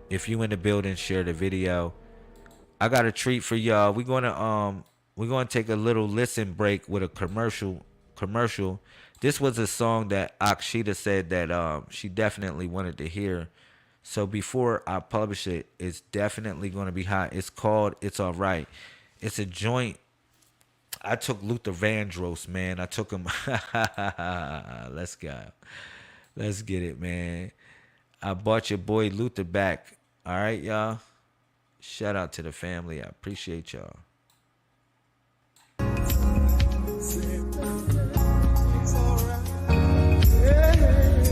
If you in the building, share the video. I got a treat for y'all. We're gonna take a little listen break with a commercial. This was a song that Akshita said that she definitely wanted to hear. So before I publish it, it's definitely gonna be hot. It's called "It's Alright." It's a joint. I took Luther Vandross, man. I took him. Let's go. Let's get it, man. I bought your boy Luther back. All right, y'all. Shout out to the family. I appreciate y'all.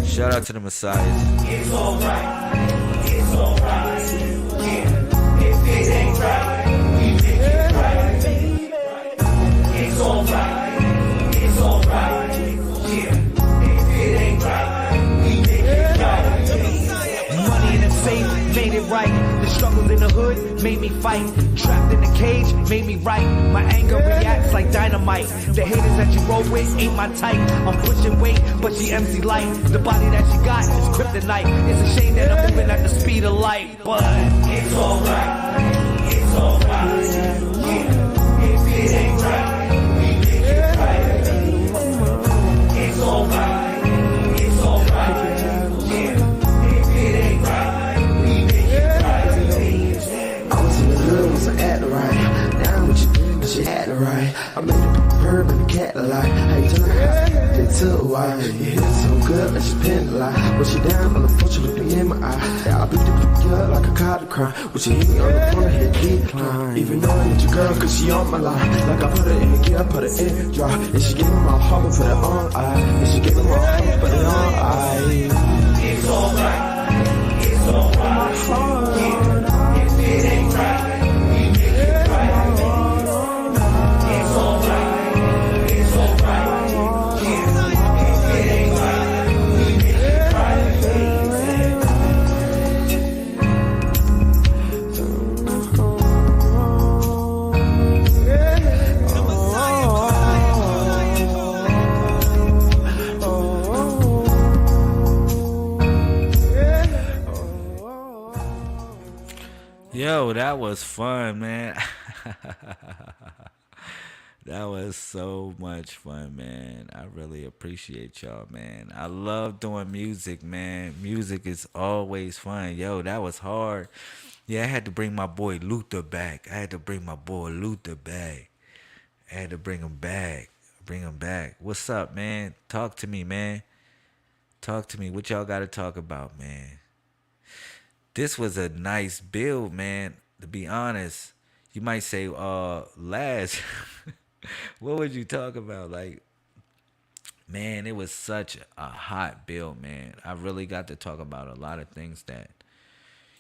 Shout out to the Messiah. It's alright. It's alright. Yeah. If it ain't right, we make it right, baby. It's alright. It's alright. Yeah. If it ain't right, we make it right, baby. Money in the safe made it right. The struggle in the hood made me fight. Trapped in the cage made me right. My anger reacts like dynamite. The haters that you roll with ain't my type. I'm pushing weight, but she MC light. The body that she got is kryptonite. It's a shame that I'm moving at the speed of light, but it's alright. It's alright. Yeah. If it ain't right, we make it right. It's alright. It's alright. Yeah. If it ain't right, we make it right. I was in the hood, wasn't acting right. Now what you doing? right. I made the purr in the cat like. How you turn the house into a wife. You hit it so good, let you pin like. When she down on the floor, she look me in my eye. Yeah, I beat the girl like a cotton crime. When she hit me on the corner, hit decline. Even though I need your girl, cause she on my line. Like I put her in the gear, put her in draw. And she gave me my heart, but put it on I. And she gave me my heart, put it on I. It's alright, it's alright. If it ain't right, we make it right. It's alright, it's alright. If it ain't right, we make it right. Yo, that was fun, man. That was so much fun, man. I really appreciate y'all, man. I love doing music, man. Music is always fun. Yo, that was hard. Yeah, I had to bring my boy Luther back. I had to bring my boy Luther back. I had to bring him back. Bring him back. What's up, man? Talk to me, man. Talk to me. What y'all got to talk about, man? This was a nice build, man. To be honest, you might say, Laz, what would you talk about? Like, man, it was such a hot build, man. I really got to talk about a lot of things that,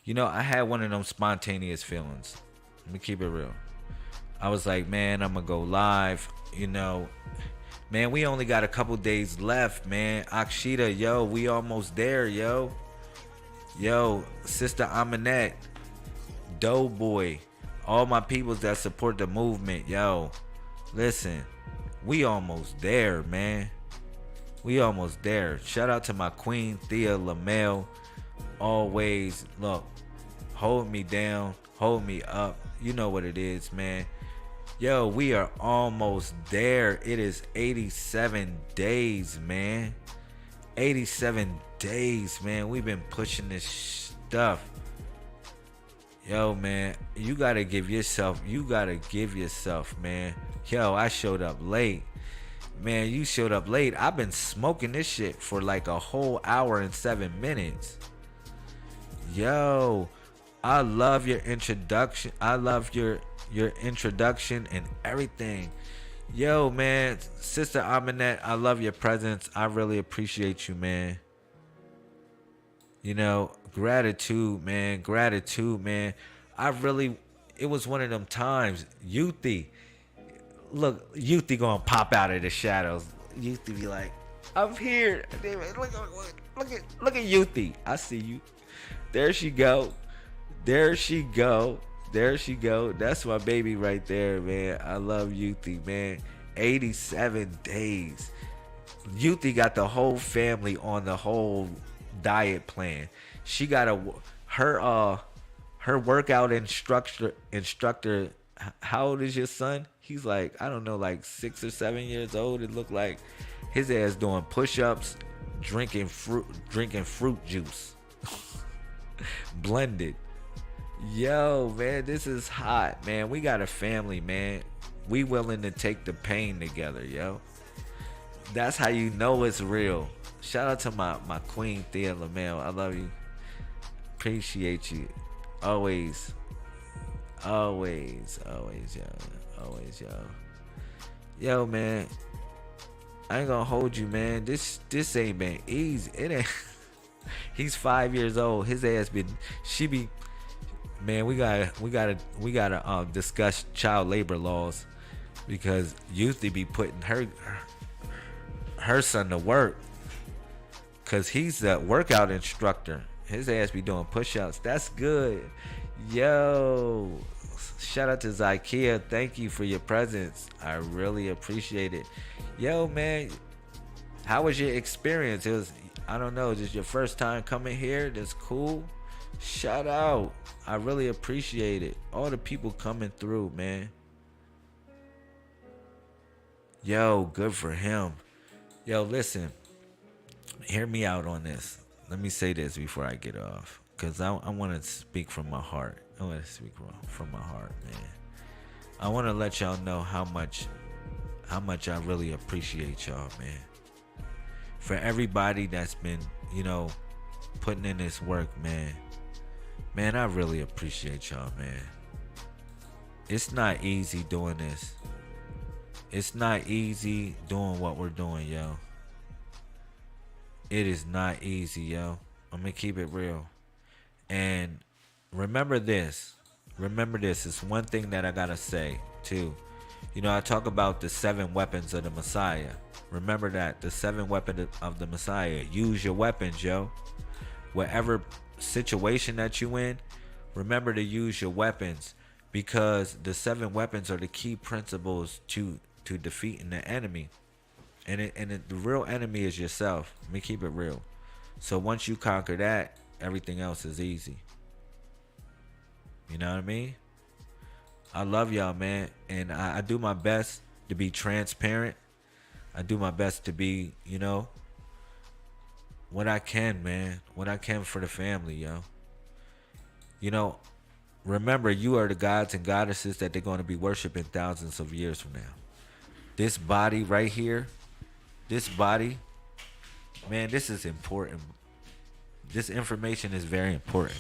I had one of them spontaneous feelings. Let me keep it real. I was like, man, I'm going to go live, Man, we only got a couple days left, man. Akshita, yo, we almost there, yo. Yo, Sister Aminette, Doughboy, all my peoples that support the movement, yo, listen, we almost there, man. We almost there. Shout out to my queen, Thea LaMelle. Always, look, hold me down, hold me up. You know what it is, man. Yo, we are almost there. It is 87 days, man. 87 days, man. We've been pushing this stuff. Yo, man, you gotta give yourself, man. Yo, I showed up late. Man, you showed up late. I've been smoking this shit for like a whole hour and 7 minutes. Yo, I love your introduction. I love your introduction and everything. Yo, man, Sister Aminette, I love your presence. I really appreciate you, man. Gratitude, man. Gratitude, man. It was one of them times. Youthy, look, Youthy gonna pop out of the shadows. Youthy be like, I'm here. Look at Youthy. I see you. There she go. There she go. There she go. That's my baby right there, man. I love Youthy, man. 87 days. Youthy got the whole family on the whole diet plan. She got her workout instructor. How old is your son? He's like, I don't know, like 6 or 7 years old. It looked like his ass doing push-ups, drinking fruit juice, blended. Yo, man, this is hot, man. We got a family, man. We willing to take the pain together, yo. That's how you know it's real. Shout out to my queen, Thea LaMelle. I love you. Appreciate you. Always, yo. Always, yo. Yo, man. I ain't gonna hold you, man. This ain't been easy. It ain't. He's 5 years old. His ass been. Man, we gotta discuss child labor laws, because Youthy be putting her son to work, cause he's a workout instructor. His ass be doing push-ups. That's good. Yo, shout out to Zykia. Thank you for your presence. I really appreciate it. Yo, man, how was your experience? It was, I don't know, just your first time coming here? That's cool. Shout out. I really appreciate it. All the people coming through, man. Yo, good for him. Yo, listen. Hear me out on this. Let me say this before I get off, because I want to speak from my heart. I want to speak from my heart, man. I want to let y'all know how much I really appreciate y'all, man. For everybody that's been, putting in this work, man. Man, I really appreciate y'all, man. It's not easy doing this. It's not easy doing what we're doing, yo. It is not easy, yo. I'm gonna keep it real. And remember this. Remember this. It's one thing that I gotta say, too. I talk about the 7 weapons of the Messiah. Remember that. The 7 weapons of the Messiah. Use your weapons, yo. Whatever situation that you in, remember to use your weapons, because the 7 weapons are the key principles to defeating the enemy. And the real enemy is yourself. Let me keep it real. So once you conquer that, everything else is easy. You know what I mean? I love y'all, man. And I do my best to be transparent. I do my best to be, what I can, man. What I can for the family, yo. Remember, you are the gods and goddesses that they're going to be worshiping thousands of years from now. This body right here, man, this is important. This information is very important.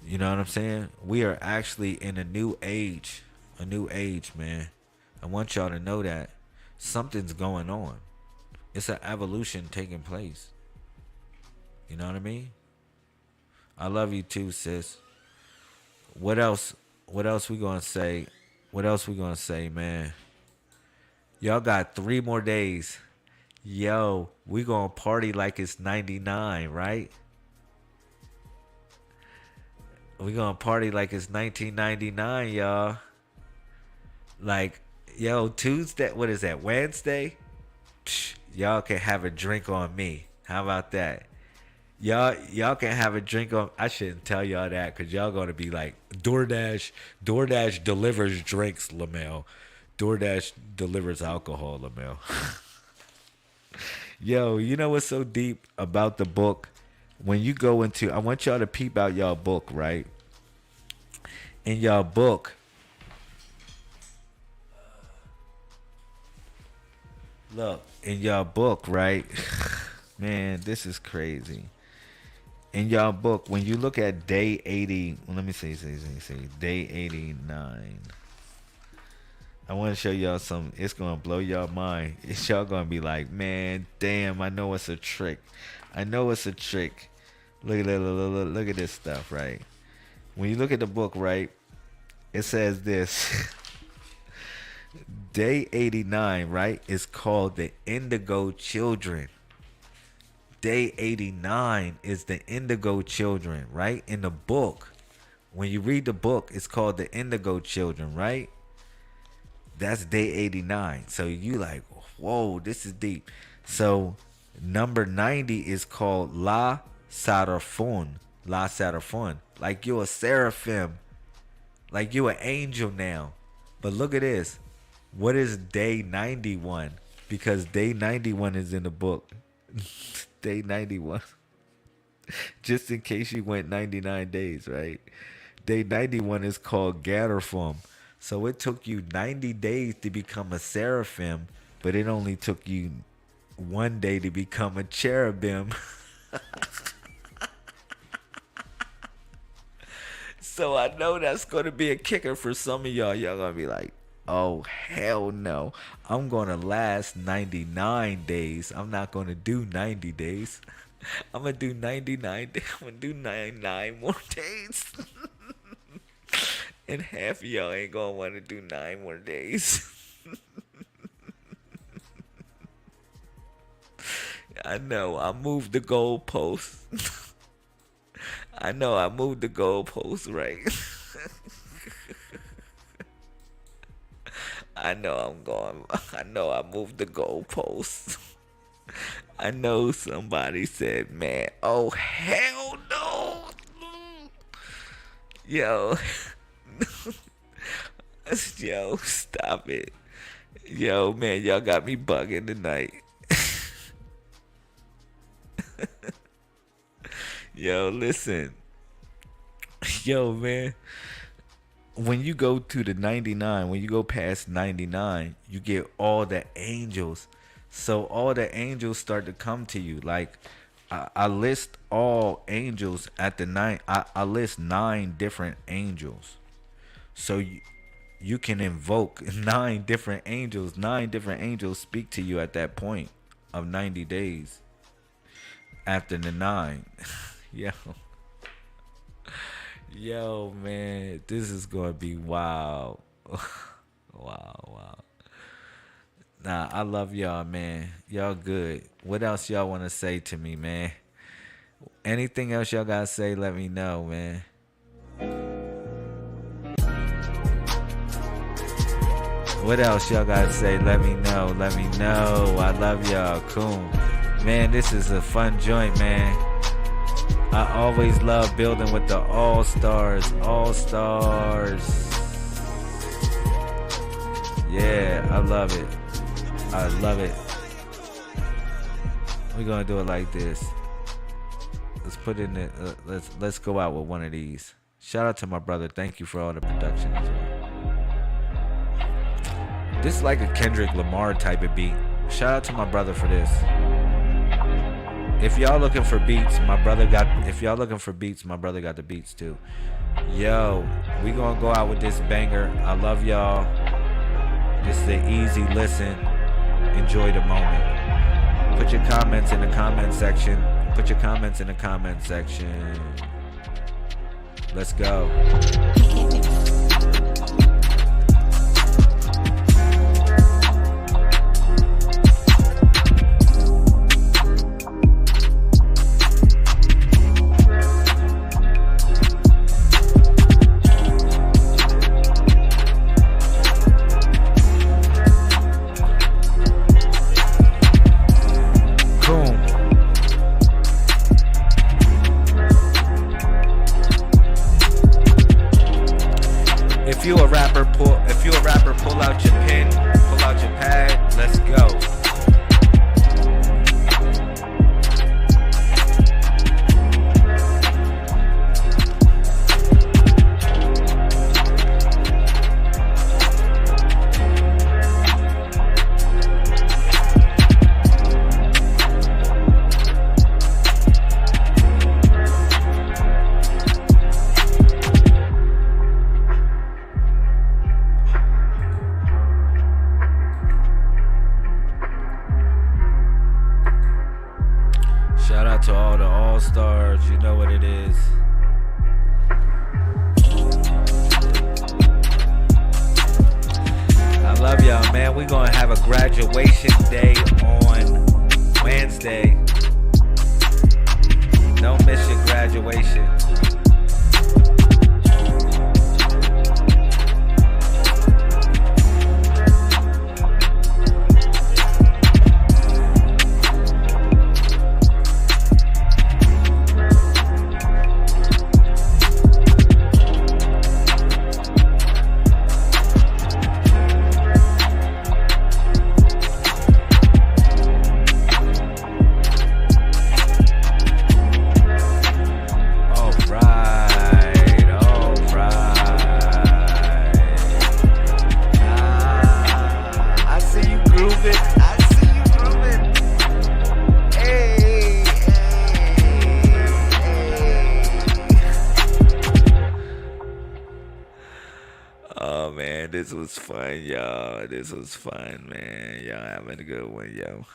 You know what I'm saying? We are actually in a new age, man. I want y'all to know that something's going on. It's an evolution taking place. You know what I mean? I love you too, sis. What else we gonna say? What else we gonna say, man? Y'all got 3 more days. Yo, we gonna party like it's 99, right? We gonna party like it's 1999, y'all. Like, yo, Tuesday, what is that, Wednesday? Psh, y'all can have a drink on me. How about that? Y'all can have a drink on. I shouldn't tell y'all that, because y'all gonna be like, DoorDash delivers drinks, Lamel. DoorDash delivers alcohol, Lamel. Yo, you know what's so deep about the book? When you go into, I want y'all to peep out y'all book, right? In y'all book, look, in y'all book, right? Man, this is crazy. In y'all book, when you look at day 80, let me say, day 89. I want to show y'all something. It's going to blow y'all mind. Y'all going to be like, man, damn, I know it's a trick. I know it's a trick. Look at this stuff, right? When you look at the book, right, it says this. Day 89, right, is called the Indigo Children. Day 89 is the Indigo Children, right? In the book, when you read the book, it's called the Indigo Children, right? That's day 89. So you like, whoa, this is deep. So number 90 is called La Seraphon. La Seraphon. Like you're a seraphim. Like you're an angel now. But look at this. What is day 91? Because day 91 is in the book. Day 91. Just in case you went 99 days, right? Day 91 is called Gatterfum. So it took you 90 days to become a seraphim, but it only took you 1 day to become a cherubim. So I know that's going to be a kicker for some of y'all. Y'all going to be like, oh, hell no. I'm going to last 99 days. I'm not going to do 90 days. I'm going to do 99 days. I'm going to do 99 more days. And half of y'all ain't going to want to do 9 more days. I know. I moved the goalpost. I know I moved the goalpost, right? I know I moved the goalpost. I know somebody said, man, oh, hell no. Yo. Yo, stop it. Yo, man, y'all got me bugging tonight. Yo, listen. Yo, man. when you go to the 99, when you go past 99, you get all the angels. So all the angels start to come to you. Like I list all angels at the nine. I list 9 different angels. So you can invoke 9 different angels. 9 different angels speak to you at that point of 90 days after the 9. Yo. Yo, man, this is gonna be wild. Wow. Nah, I love y'all, man. Y'all good. What else y'all want to say to me, man? Anything else y'all gotta say, let me know, man. What else y'all gotta say? Let me know. Let me know. I love y'all. Cool. Man, this is a fun joint, man. I always love building with the all-stars. All-stars. Yeah, I love it. I love it. We're gonna do it like this. Let's put in it. Let's go out with one of these. Shout out to my brother. Thank you for all the production as well. This is like a Kendrick Lamar type of beat. Shout out to my brother for this. If y'all looking for beats, my brother got. If y'all looking for beats, my brother got the beats too. Yo, we gonna go out with this banger. I love y'all. This is an easy listen. Enjoy the moment. Put your comments in the comment section. Put your comments in the comment section. Let's go. If you a rapper, pull out your pen, pull out your pad, let's go. Shout out to all the all-stars, you know what it is. I love y'all, man. We're gonna have a graduation day on Wednesday. Don't miss your graduation. Oh man, this was fun, y'all. This was fun, man. Y'all having a good one, yo.